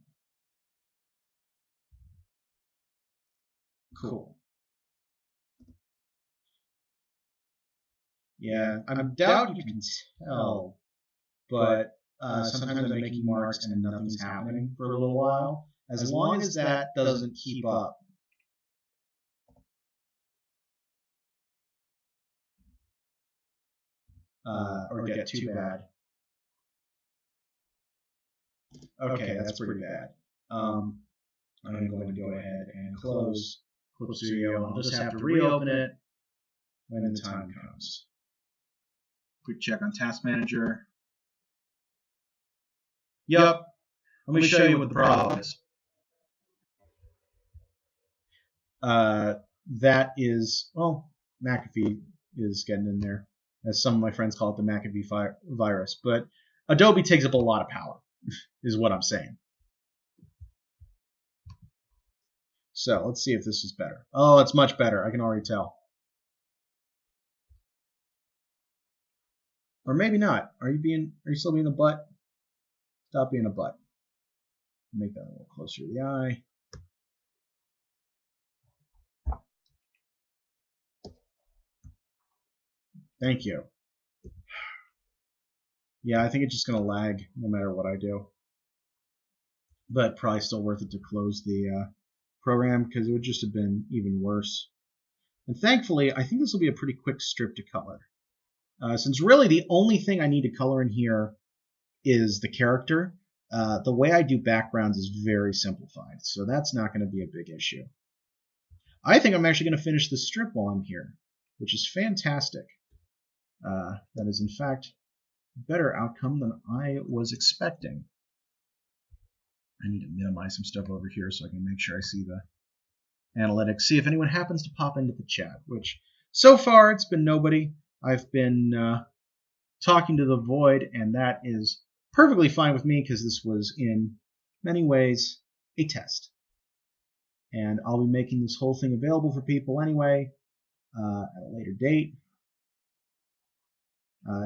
Cool. Yeah, I doubt you can tell, but sometimes I'm making marks and nothing's happening for a little while. As long as that doesn't keep up, or get too bad. Okay, that's pretty bad. I'm going to go ahead and close Clip Studio. I'll just have to reopen it when the time comes. Quick check on Task Manager. Yep. Let me show you what the problem is. That is, well, McAfee is getting in there, as some of my friends call it, the McAfee virus. But Adobe takes up a lot of power, is what I'm saying. So let's see if this is better. Oh, it's much better. I can already tell. Or maybe not. Are you still being a butt? Stop being a butt. Make that a little closer to the eye. Thank you. Yeah, I think it's just going to lag no matter what I do. But probably still worth it to close the program, because it would just have been even worse. And thankfully, I think this will be a pretty quick strip to color. Since really the only thing I need to color in here is the character, the way I do backgrounds is very simplified, so that's not going to be a big issue. I think I'm actually going to finish the strip while I'm here, which is fantastic. That is, in fact, a better outcome than I was expecting. I need to minimize some stuff over here so I can make sure I see the analytics. See if anyone happens to pop into the chat, which so far it's been nobody. I've been talking to the void, and that is perfectly fine with me, because this was in many ways a test. And I'll be making this whole thing available for people anyway at a later date.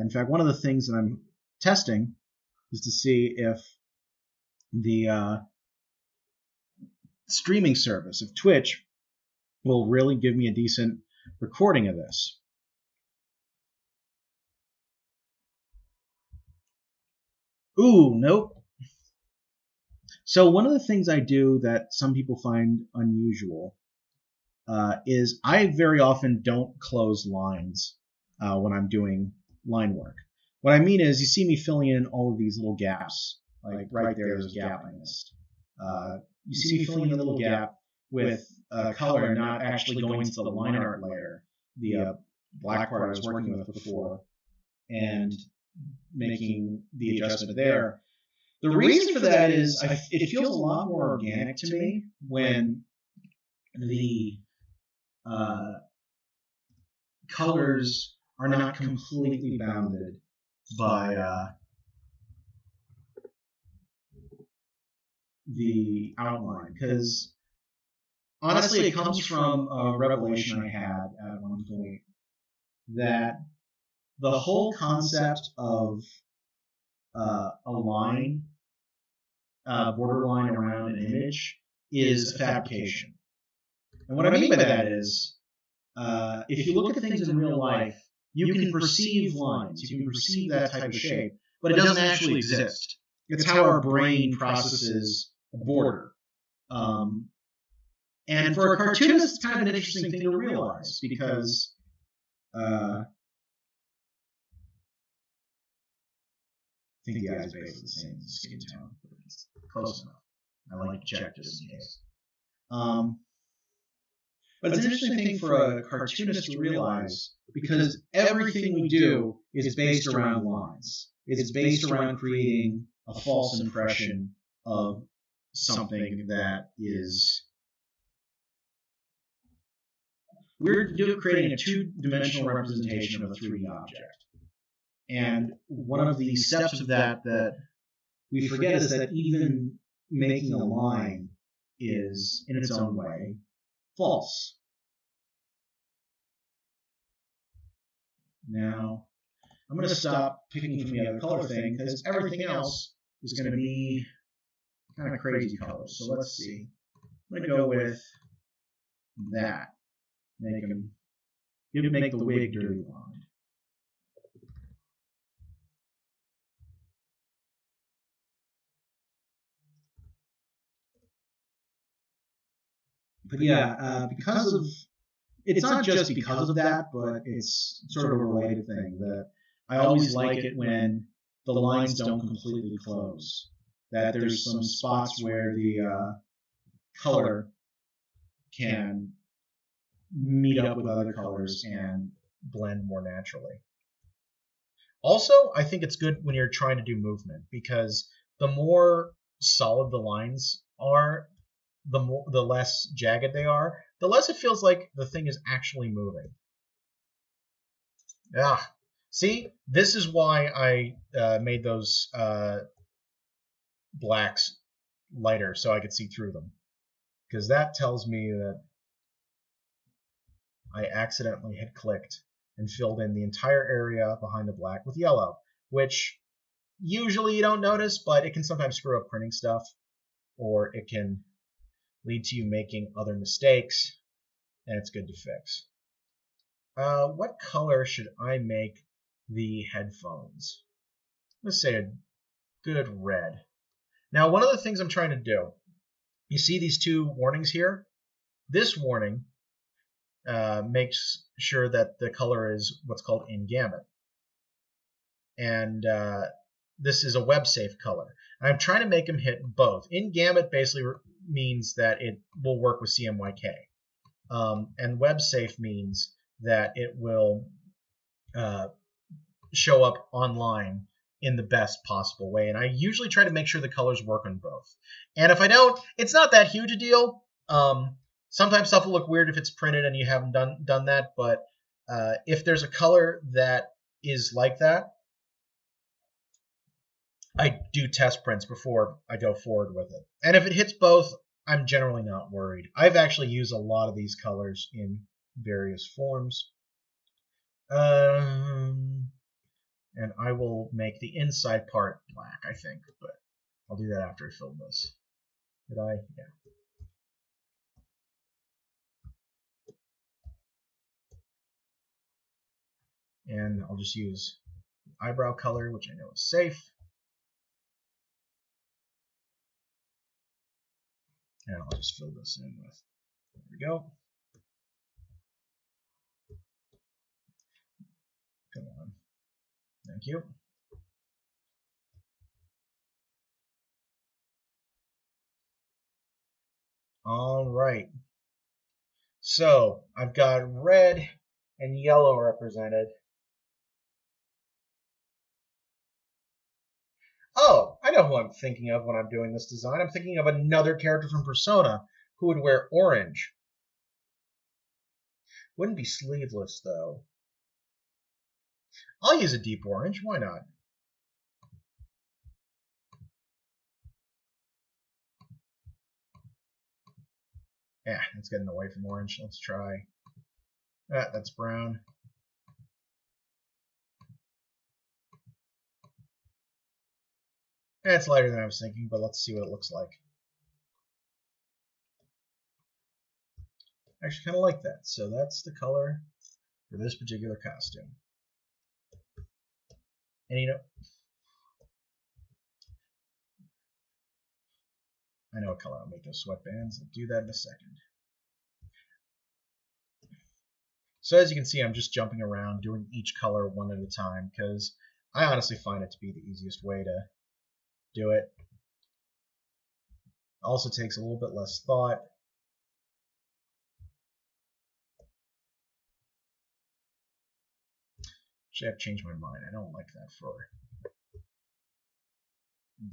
In fact, one of the things that I'm testing is to see if the streaming service of Twitch will really give me a decent recording of this. Ooh, nope. So one of the things I do that some people find unusual is I very often don't close lines when I'm doing line work. What I mean is, you see me filling in all of these little gaps, like right there's a gap I missed. You see me filling in a little gap with color not actually going to the line art layer, the black part I was working with before, and making the adjustment there. The reason for that is it feels a lot more organic to me when the colors are not completely bounded by the outline, because honestly, it comes from a revelation I had at one point that the whole concept of a line, borderline around an image, is a fabrication. And what I mean by that is, if you look at things in real life, you can perceive lines, you can perceive that type of shape, but it doesn't actually exist. It's how our brain processes a border. And for a cartoonist, it's kind of an interesting thing to realize, because I think the eyes are basically the same as the skin tone, but it's close enough. I like to check just in case. But it's an interesting thing for a cartoonist to realize, because everything we do is based around lines. It's based around creating a false impression of something that is... We're creating a two-dimensional representation of a 3D object. And one of the steps of that we forget is that even making a line is, in its own way, false. Now, I'm going to stop picking from the other color thing, because everything else is going to be kind of crazy colors. So let's see. I'm going to go with that. Make the wig dirty blonde. But yeah, because of... It's not just because of that, but it's sort of a related thing. That I always like it when the lines don't completely close. That there's some spots where the color can meet up with other colors and blend more naturally. Also, I think it's good when you're trying to do movement, because the more solid the lines are, the less jagged they are, the less it feels like the thing is actually moving. See, this is why I made those blacks lighter, so I could see through them, because that tells me that I accidentally had clicked and filled in the entire area behind the black with yellow, which usually you don't notice, but it can sometimes screw up printing stuff, or it can lead to you making other mistakes, and it's good to fix. What color should I make the headphones? Let's say a good red. Now, one of the things I'm trying to do, you see these two warnings here? This warning makes sure that the color is what's called in gamut. And this is a web safe color. I'm trying to make them hit both. In gamut basically means that it will work with CMYK. And web safe means that it will show up online in the best possible way. And I usually try to make sure the colors work on both. And if I don't, it's not that huge a deal. Sometimes stuff will look weird if it's printed and you haven't done that, but if there's a color that is like that, I do test prints before I go forward with it. And if it hits both, I'm generally not worried. I've actually used a lot of these colors in various forms. And I will make the inside part black, I think, but I'll do that after I film this. Did I? Yeah. And I'll just use eyebrow color, which I know is safe. And I'll just fill this in with, there we go. Come on. Thank you. All right. So I've got red and yellow represented. Oh, I know who I'm thinking of when I'm doing this design. I'm thinking of another character from Persona who would wear orange. Wouldn't be sleeveless, though. I'll use a deep orange. Why not? Yeah, it's getting away from orange. Let's try. That's brown. It's lighter than I was thinking, but let's see what it looks like. I actually kind of like that. So that's the color for this particular costume. And you know, I know what color I'll make those sweatbands. I'll do that in a second. So as you can see, I'm just jumping around, doing each color one at a time, because I honestly find it to be the easiest way to do it. Also takes a little bit less thought. Actually, I've changed my mind. I don't like that for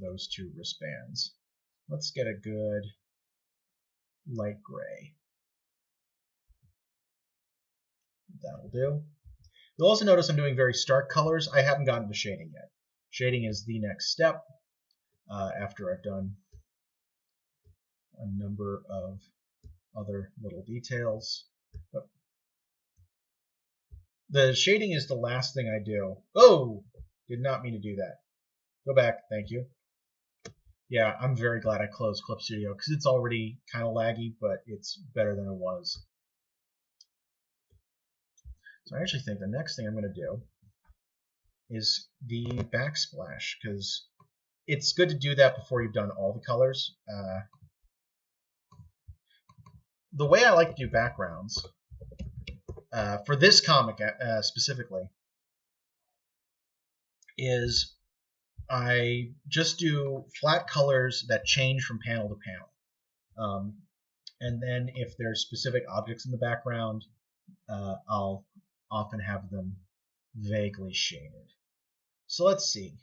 those two wristbands. Let's get a good light gray. That'll do. You'll also notice I'm doing very stark colors. I haven't gotten to shading yet. Shading is the next step after I've done a number of other little details. But the shading is the last thing I do. Oh! Did not mean to do that. Go back. Thank you. Yeah, I'm very glad I closed Clip Studio because it's already kind of laggy, but it's better than it was. So I actually think the next thing I'm going to do is the backsplash, because it's good to do that before you've done all the colors. The way I like to do backgrounds, for this comic specifically, is I just do flat colors that change from panel to panel. And then if there's specific objects in the background, I'll often have them vaguely shaded. So let's see.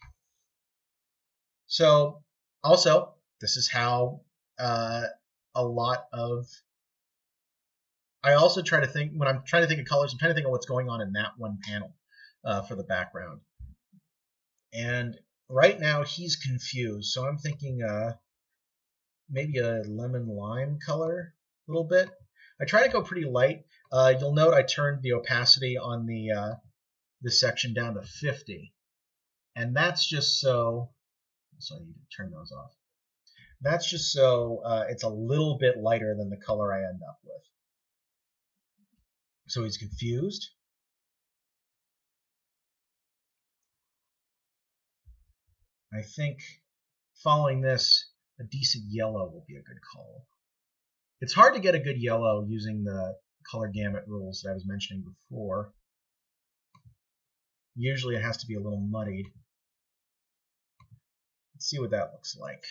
So also, this is how a lot of... I also try to think, when I'm trying to think of colors, I'm trying to think of what's going on in that one panel for the background. And right now he's confused, so I'm thinking maybe a lemon lime color a little bit. I try to go pretty light. You'll note I turned the opacity on the this section down to 50, and that's just so I need to turn those off. That's just so it's a little bit lighter than the color I end up with. So he's confused. I think following this, a decent yellow will be a good call. It's hard to get a good yellow using the color gamut rules that I was mentioning before. Usually it has to be a little muddied. Let's see what that looks like.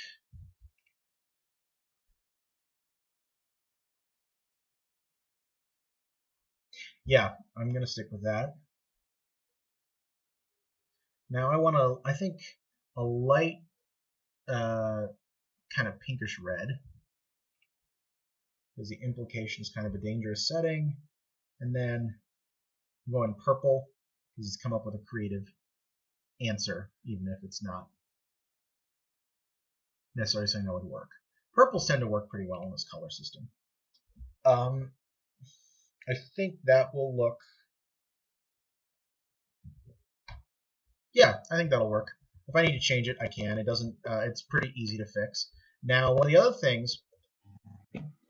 Yeah, I'm going to stick with that. Now I think a light kind of pinkish red, because the implication is kind of a dangerous setting. And then I'm going purple, because he's come up with a creative answer, even if it's not necessarily something that would work. Purples tend to work pretty well in this color system. I think that will look... Yeah, I think that'll work. If I need to change it, I can. It doesn't. It's pretty easy to fix. Now, one of the other things,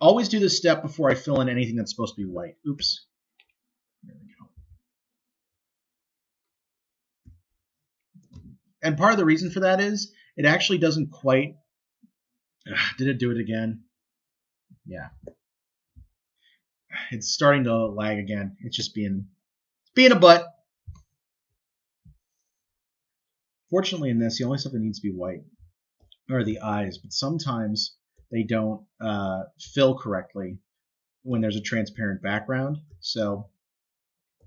always do this step before I fill in anything that's supposed to be white. Oops. There we go. And part of the reason for that is it actually doesn't quite... Did it do it again? Yeah. It's starting to lag again. It's just being a butt. Fortunately, in this, the only stuff that needs to be white are the eyes, but sometimes they don't fill correctly when there's a transparent background. So,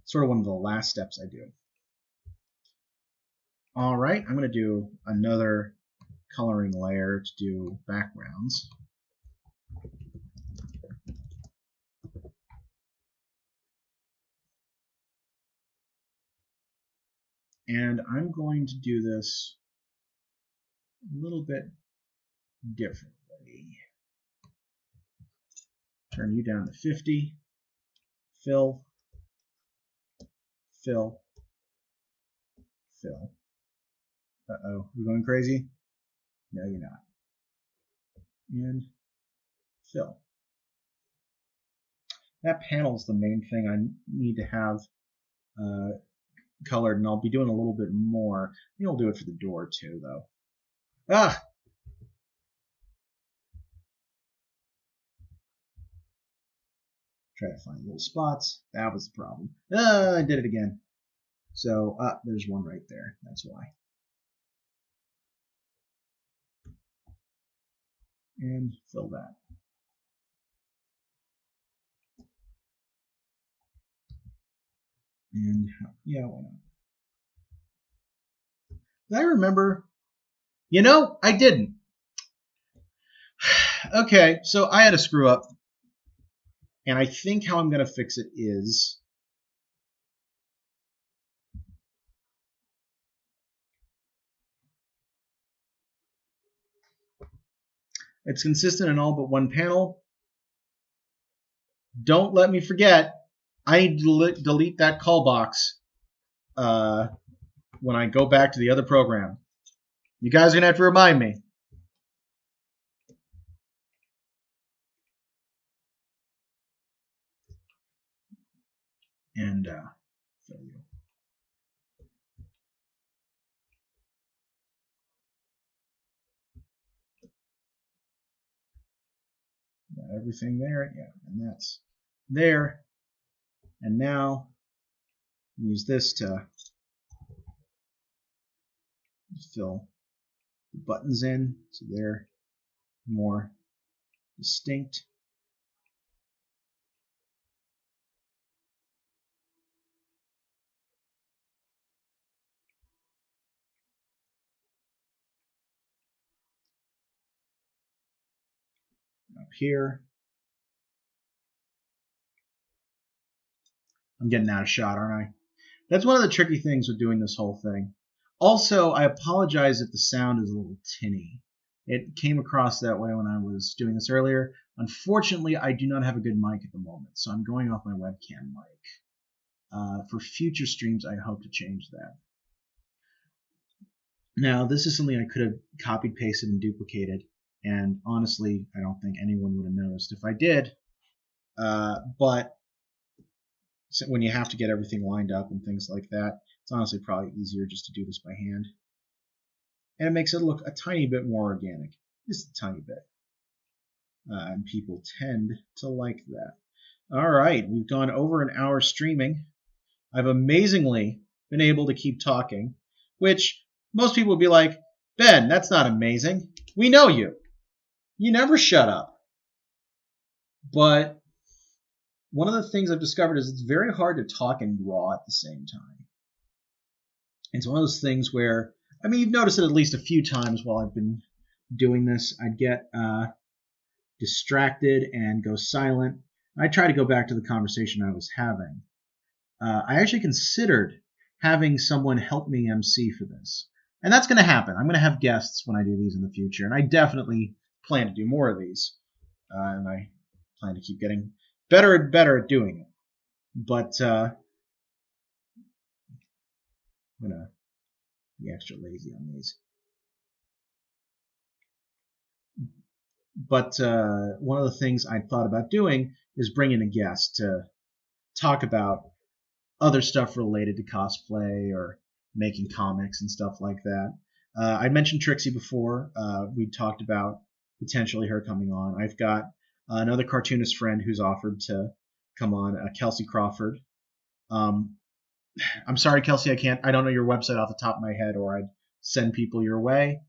sort of one of the last steps I do. All right, I'm going to do another coloring layer to do backgrounds. And I'm going to do this a little bit differently. Turn you down to 50. Fill. Fill. Fill. Uh-oh. You going crazy? No, you're not. And fill. That panel's the main thing I need to have colored, and I'll be doing a little bit more. Maybe I'll do it for the door too, though. Ah! Try to find little spots. That was the problem. I did it again. So, there's one right there. That's why. And fill that. And, yeah, why not? Did I remember? You know, I didn't. Okay, so I had a screw up. And I think how I'm going to fix it is it's consistent in all but one panel. Don't let me forget, I need to delete that call box when I go back to the other program. You guys are going to have to remind me. And fill you. Got everything there, yeah, and that's there. And now use this to fill the buttons in so they're more distinct. Up here. I'm getting out of shot, aren't I? That's one of the tricky things with doing this whole thing. Also, I apologize if the sound is a little tinny. It came across that way when I was doing this earlier. Unfortunately, I do not have a good mic at the moment, so I'm going off my webcam mic. For future streams, I hope to change that. Now, this is something I could have copied, pasted, and duplicated, and honestly, I don't think anyone would have noticed if I did. But when you have to get everything lined up and things like that, it's honestly probably easier just to do this by hand. And it makes it look a tiny bit more organic. Just a tiny bit. And people tend to like that. All right, we've gone over an hour streaming. I've amazingly been able to keep talking, which most people would be like, Ben, that's not amazing. We know you. You never shut up. But one of the things I've discovered is it's very hard to talk and draw at the same time. It's one of those things where, I mean, you've noticed it at least a few times while I've been doing this. I'd get distracted and go silent. I try to go back to the conversation I was having. I actually considered having someone help me MC for this. And that's going to happen. I'm going to have guests when I do these in the future. And I definitely plan to do more of these. And I plan to keep getting better and better at doing it. But I'm going to be extra lazy on these. But one of the things I thought about doing is bringing a guest to talk about other stuff related to cosplay or making comics and stuff like that. I mentioned Trixie before. We talked about potentially her coming on. I've got another cartoonist friend who's offered to come on, Kelsey Crawford. I'm sorry, Kelsey, I don't know your website off the top of my head, or I'd send people your way.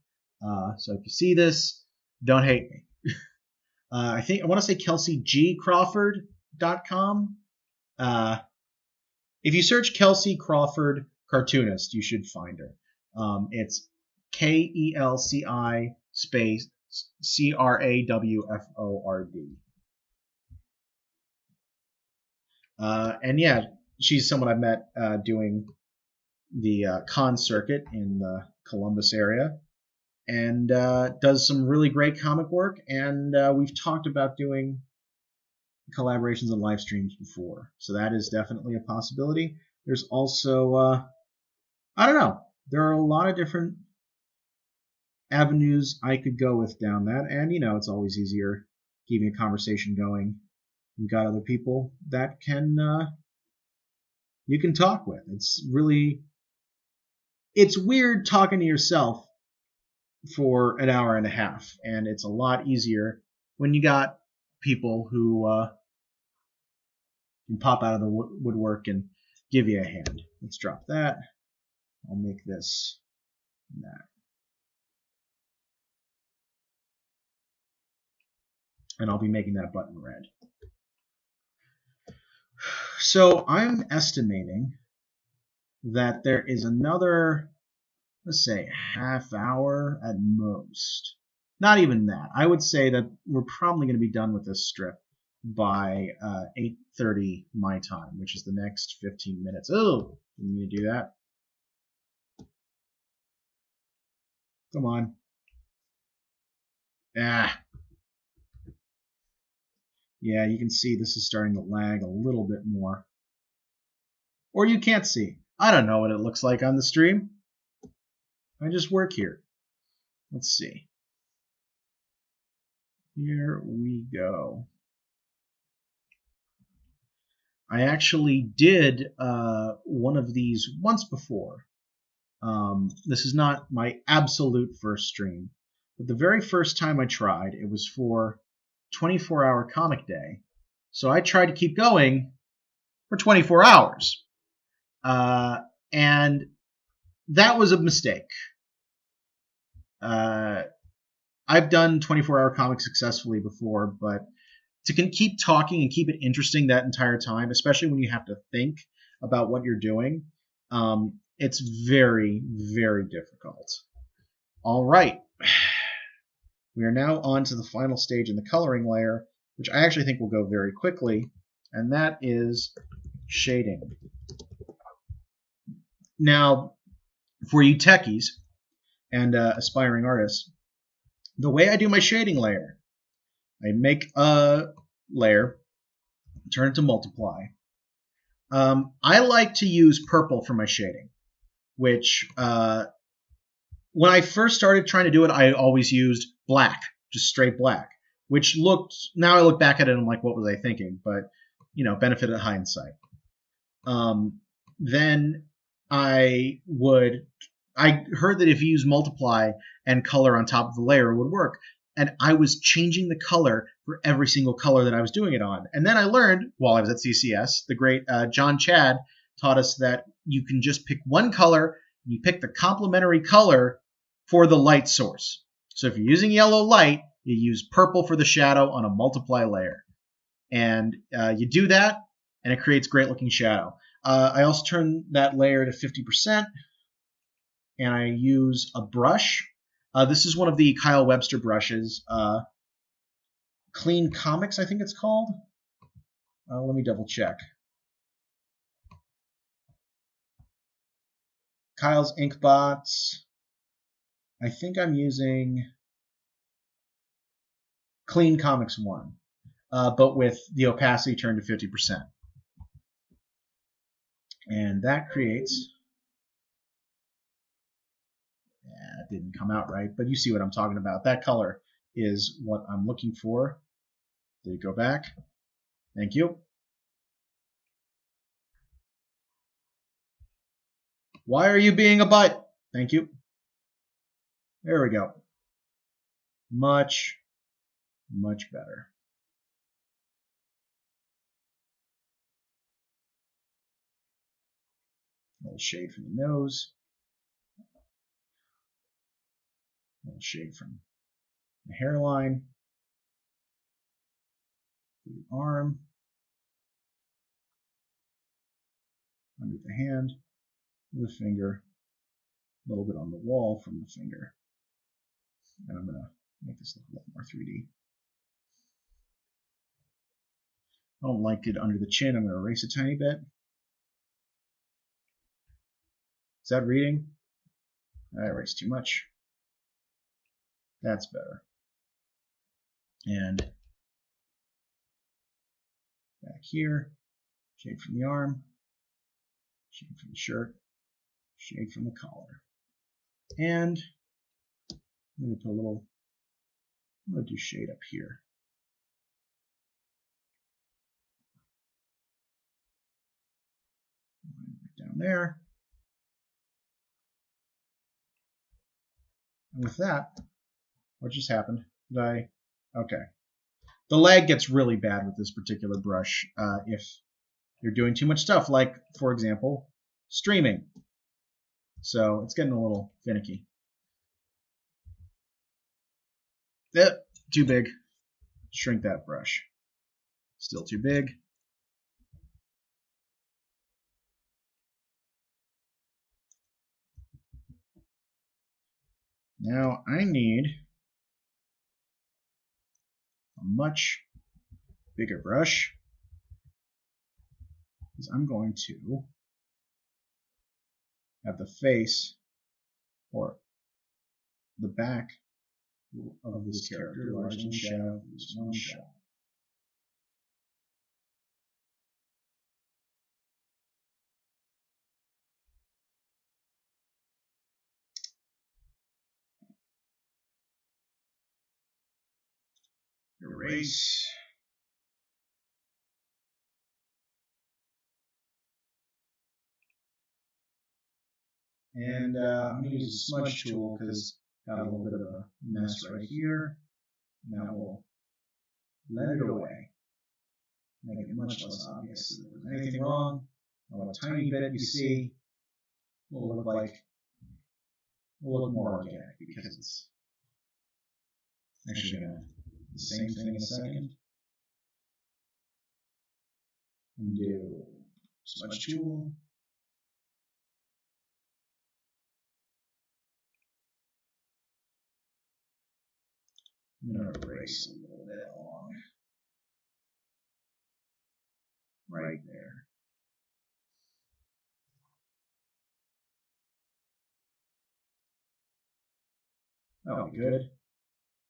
So if you see this, don't hate me. I want to say KelseyGCrawford.com. If you search Kelsey Crawford cartoonist, you should find her. It's KELCI space CRAWFORD. And yeah, she's someone I've met doing the con circuit in the Columbus area, and does some really great comic work. And we've talked about doing collaborations and live streams before, so that is definitely a possibility. There's also I don't know. There are a lot of different avenues I could go with down that, and it's always easier keeping a conversation going. You've got other people that you can talk with. It's weird talking to yourself for an hour and a half, and it's a lot easier when you got people who can pop out of the woodwork and give you a hand. Let's drop that. I'll make this that. And I'll be making that button red. So I'm estimating that there is another, let's say, half hour at most. Not even that. I would say that we're probably going to be done with this strip by 8:30 my time, which is the next 15 minutes. Oh, didn't mean to do that. Come on. Ah. Yeah, you can see this is starting to lag a little bit more. Or you can't see. I don't know what it looks like on the stream. I just work here. Let's see. Here we go. I actually did one of these once before. This is not my absolute first stream, but the very first time I tried, it was for 24-hour comic day. So I tried to keep going for 24 hours. And that was a mistake. I've done 24-hour comics successfully before, but to keep talking and keep it interesting that entire time, especially when you have to think about what you're doing, it's very, very difficult. All right. We are now on to the final stage in the coloring layer, which I actually think will go very quickly, and that is shading. Now, for you techies and aspiring artists, the way I do my shading layer, I make a layer, turn it to multiply. I like to use purple for my shading, which when I first started trying to do it, I always used black, just straight black, which looked, now I look back at it and I'm like, what was I thinking? But, benefit of hindsight. Then I heard that if you use multiply and color on top of the layer, it would work. And I was changing the color for every single color that I was doing it on. And then I learned, while I was at CCS, the great John Chad taught us that you can just pick one color, and you pick the complementary color for the light source. So if you're using yellow light, you use purple for the shadow on a multiply layer. And you do that, and it creates great looking shadow. I also turn that layer to 50%, and I use a brush. This is one of the Kyle Webster brushes. Clean Comics, I think it's called. Let me double check. Kyle's Inkbots. I think I'm using Clean Comics 1, but with the opacity turned to 50%. And that creates... Yeah, it didn't come out right, but you see what I'm talking about. That color is what I'm looking for. Did it go back? Thank you. Why are you being a butt? Thank you. There we go. Much, much better. A little shade from the nose. A little shade from the hairline. The arm. Under the hand. The finger. A little bit on the wall from the finger. And I'm going to make this look a little more 3D. I don't like it under the chin. I'm going to erase a tiny bit. Is that reading? I erased too much. That's better. And back here, shade from the arm, shade from the shirt, shade from the collar. And I'm going to put a little, I'm going to do shade up here. Right down there. And with that, what just happened? Okay. The lag gets really bad with this particular brush if you're doing too much stuff, like, for example, streaming. So it's getting a little finicky. Yep, too big. Shrink that brush. Still too big. Now I need a much bigger brush because I'm going to have the face or the back of this character largely in shadow, this one shot. Erase. And I'm going to use a smudge tool because got a little bit of a mess right here. Now we'll blend it away. Make it much less obvious that there was anything wrong. Now a tiny bit you see will look more organic because it's actually going to do the same thing in a second. And do smudge tool. I'm going to erase a little bit along right there. That'll be good.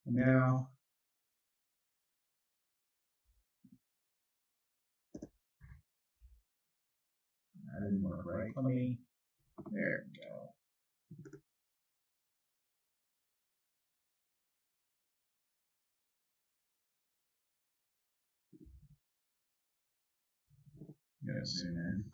And now that didn't work right. There we go. Gotta zoom in.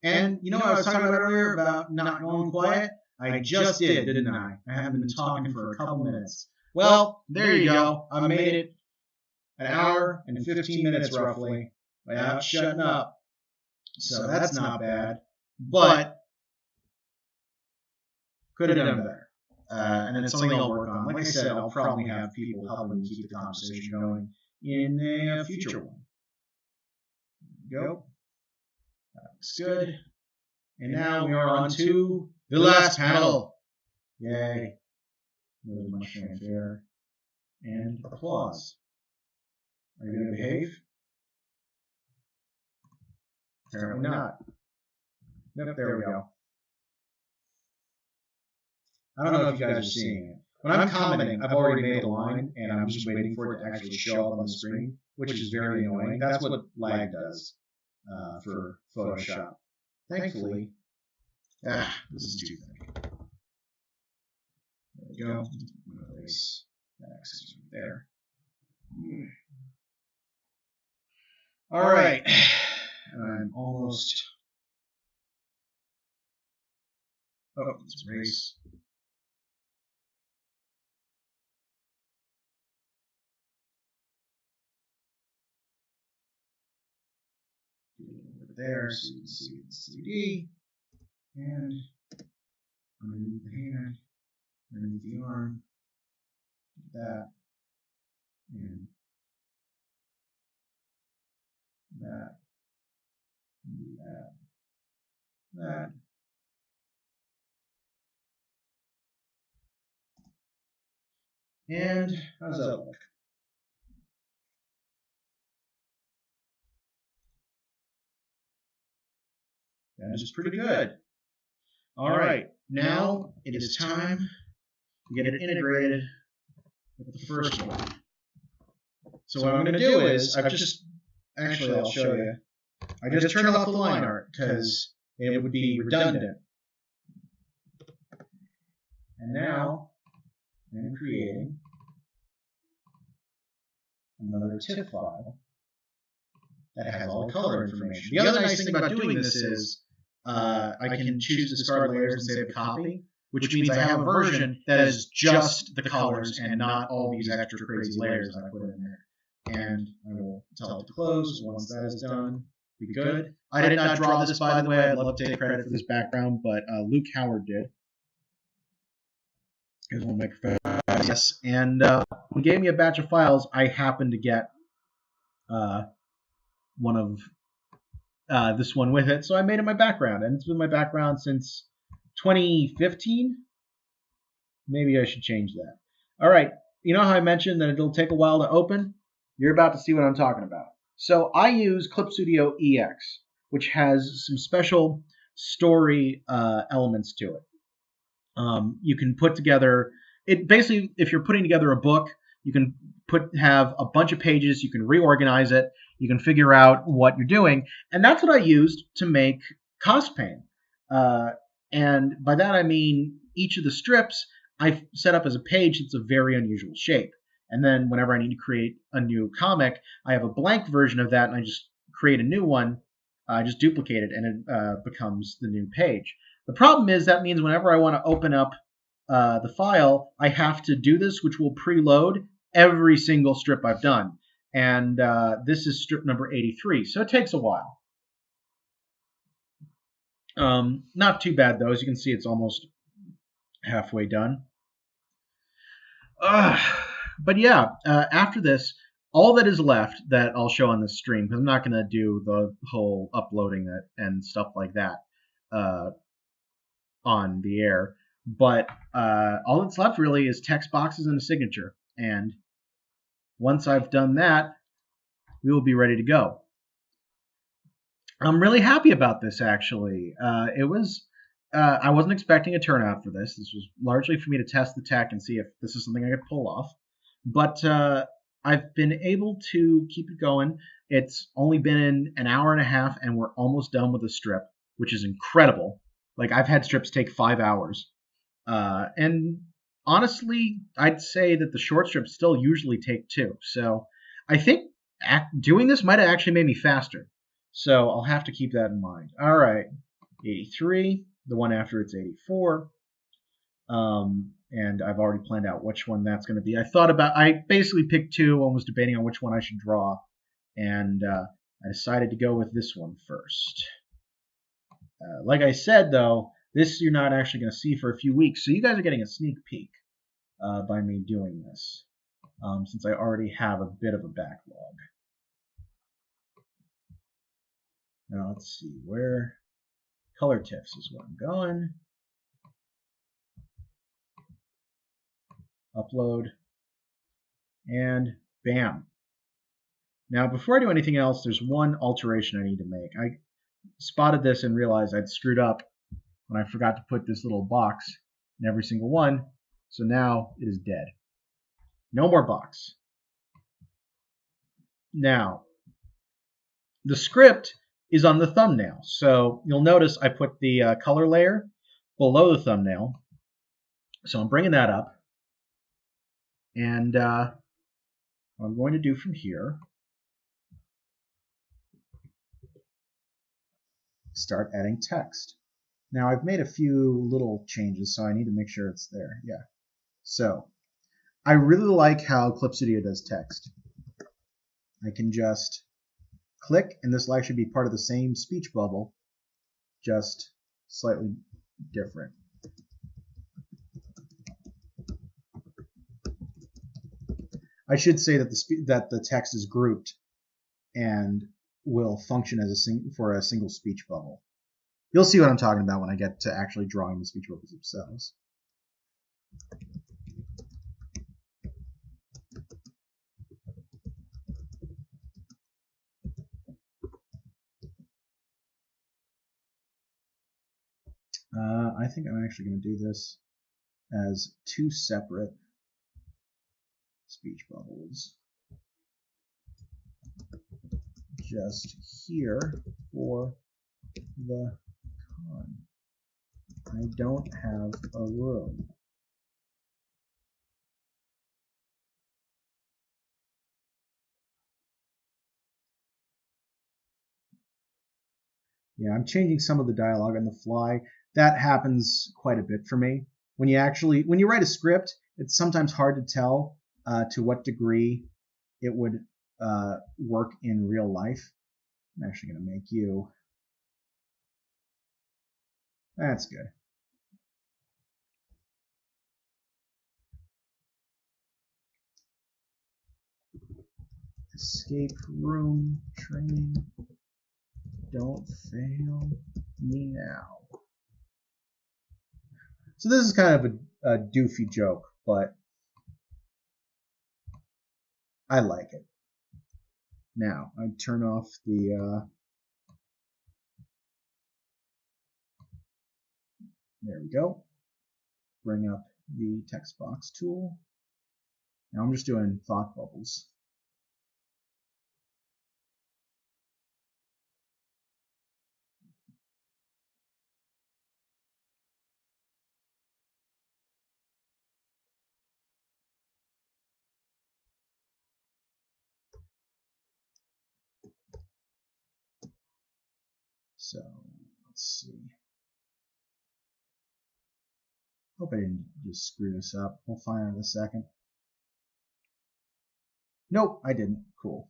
And you know what I was talking about earlier about not going quiet? I just did, didn't I? I haven't been talking for a couple minutes. Well, there you go. I made it an hour and 15 minutes roughly without shutting up. So that's not bad. But could have done better. And it's something I'll work on. Like I said, I'll probably have people helping me keep the conversation going in a future one. There we go. That looks good. And now we are on to the last panel. Yay. Really much fanfare and applause. Are you going to behave? Apparently not. Yep, there we go. I don't know if you guys are seeing it. When I'm commenting, I've already made a line, and I'm just waiting for it to actually show up on the screen, which is very annoying. That's what lag does for Photoshop. Thankfully, this is too thick. There we go. Erase that excess right there. All right. I'm almost. Oh, let's erase. There, so you can see the 3D, and underneath the hand, underneath the arm, that, and that, and that. that. And how's that look? That is pretty good. All right, now it is time to get it integrated with the first one. So what I'm going to do is, actually I'll show you. I just turned off the line art because it would be redundant. And now I'm creating another TIFF file that has all the color information. The other nice thing about doing this is I can choose to discard layers and save a copy, which means I have a version that is just the colors and not all these extra crazy layers I put in there. And I will tell it to close. Once that is done, be good. I did not draw this, by the way. I'd love to take credit for this background, but Luke Howard did. Here's one microphone. Yes, and when he gave me a batch of files, I happened to get one of this one with it, so I made it my background, and it's been my background since 2015. Maybe I should change that. All right, you know how I mentioned that it'll take a while to open? You're about to see what I'm talking about. So I use Clip Studio EX, which has some special story elements to it. You can put together it basically. If you're putting together a book, you can have a bunch of pages. You can reorganize it. You can figure out what you're doing, and that's what I used to make CosPain. And by that I mean each of the strips I've set up as a page that's a very unusual shape. And then whenever I need to create a new comic, I have a blank version of that, and I just create a new one. I just duplicate it, and it becomes the new page. The problem is that means whenever I want to open up the file, I have to do this, which will preload every single strip I've done. And this is strip number 83, so it takes a while. Not too bad, though. As you can see, it's almost halfway done. But yeah, after this, all that is left that I'll show on this stream, because I'm not going to do the whole uploading it and stuff like that on the air. But all that's left really is text boxes and a signature. And once I've done that, we will be ready to go. I'm really happy about this, actually. I wasn't expecting a turnout for this. This was largely for me to test the tech and see if this is something I could pull off. But I've been able to keep it going. It's only been an hour and a half, and we're almost done with the strip, which is incredible. Like, I've had strips take 5 hours. And honestly, I'd say that the short strips still usually take 2. So I think doing this might have actually made me faster. So I'll have to keep that in mind. All right, 83. The one after it's 84. And I've already planned out which one that's going to be. I basically picked 2 and was debating on which one I should draw. And I decided to go with this one first. Like I said, though, this you're not actually going to see for a few weeks. So you guys are getting a sneak peek by me doing this, since I already have a bit of a backlog. Now let's see where color tips is where I'm going. Upload, and bam. Now before I do anything else, there's one alteration I need to make. I spotted this and realized I'd screwed up when I forgot to put this little box in every single one, so now it is dead. No more box. Now, the script is on the thumbnail, so you'll notice I put the color layer below the thumbnail. So I'm bringing that up, and what I'm going to do from here, start adding text. Now I've made a few little changes, so I need to make sure it's there. Yeah. So I really like how Clip Studio does text. I can just click, and this will actually be part of the same speech bubble, just slightly different. I should say that the text is grouped and will function as for a single speech bubble. You'll see what I'm talking about when I get to actually drawing the speech bubbles themselves. I think I'm actually going to do this as two separate speech bubbles. Just here for the con. I don't have a room. Yeah, I'm changing some of the dialogue on the fly. That happens quite a bit for me. When you write a script, it's sometimes hard to tell to what degree it would work in real life. I'm actually going to make you. That's good. Escape room training. Don't fail me now. So this is kind of a doofy joke, but I like it. Now, I turn off the... there we go. Bring up the text box tool. Now I'm just doing thought bubbles. So let's see. Hope I didn't just screw this up. We'll find out in a second. Nope, I didn't. Cool.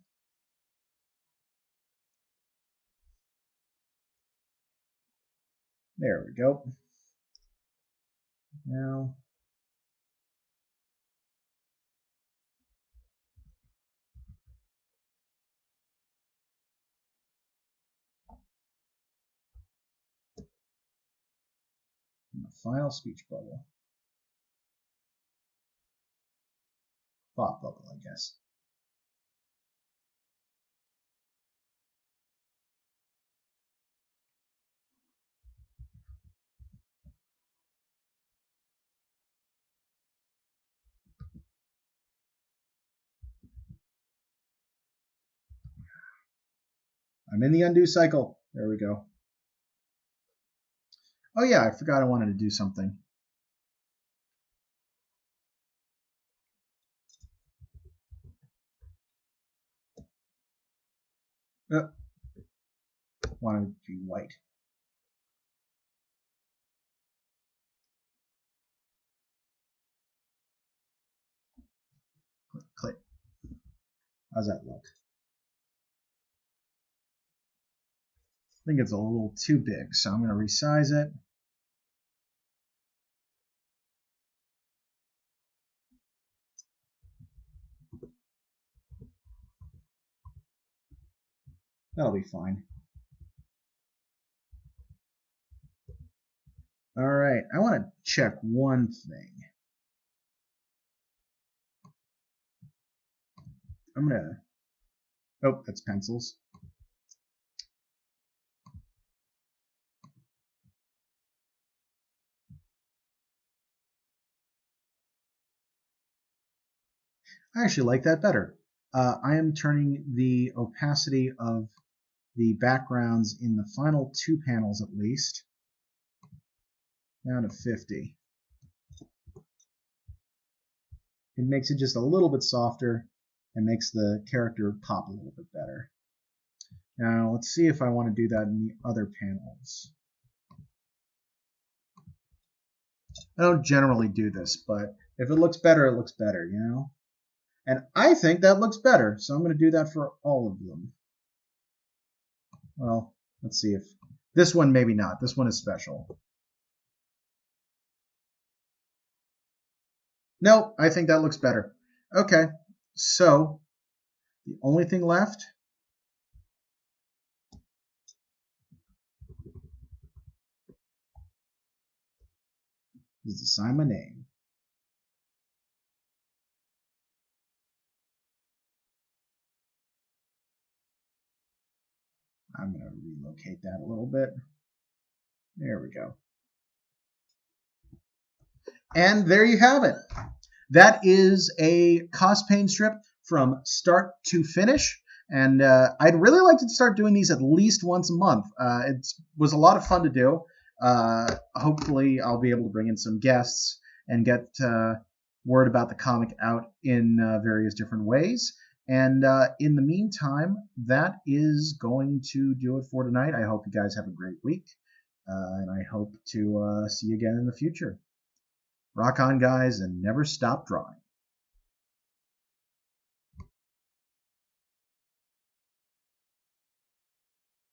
There we go. Now, the final speech bubble. Thought bubble, I guess. I'm in the undo cycle. There we go. Oh yeah, I forgot I wanted to do something. Wanted it to be white. Click, click. How's that look? I think it's a little too big, so I'm going to resize it. That'll be fine. All right, I want to check one thing. I'm going to... oh, that's pencils. I actually like that better. I am turning the opacity of the backgrounds in the final two panels at least down to 50. It makes it just a little bit softer and makes the character pop a little bit better. Now let's see if I want to do that in the other panels. I don't generally do this, but if it looks better, it looks better, you know? And I think that looks better, so I'm going to do that for all of them. Well, let's see if... this one maybe not. This one is special. No, I think that looks better. Okay, so the only thing left This is to sign my name. I'm going to relocate that a little bit. There we go. And there you have it. That is a CosPain strip from start to finish. And I'd really like to start doing these at least once a month. It was a lot of fun to do. Hopefully, I'll be able to bring in some guests and get word about the comic out in various different ways. And in the meantime, that is going to do it for tonight. I hope you guys have a great week. And I hope to see you again in the future. Rock on, guys, and never stop drawing.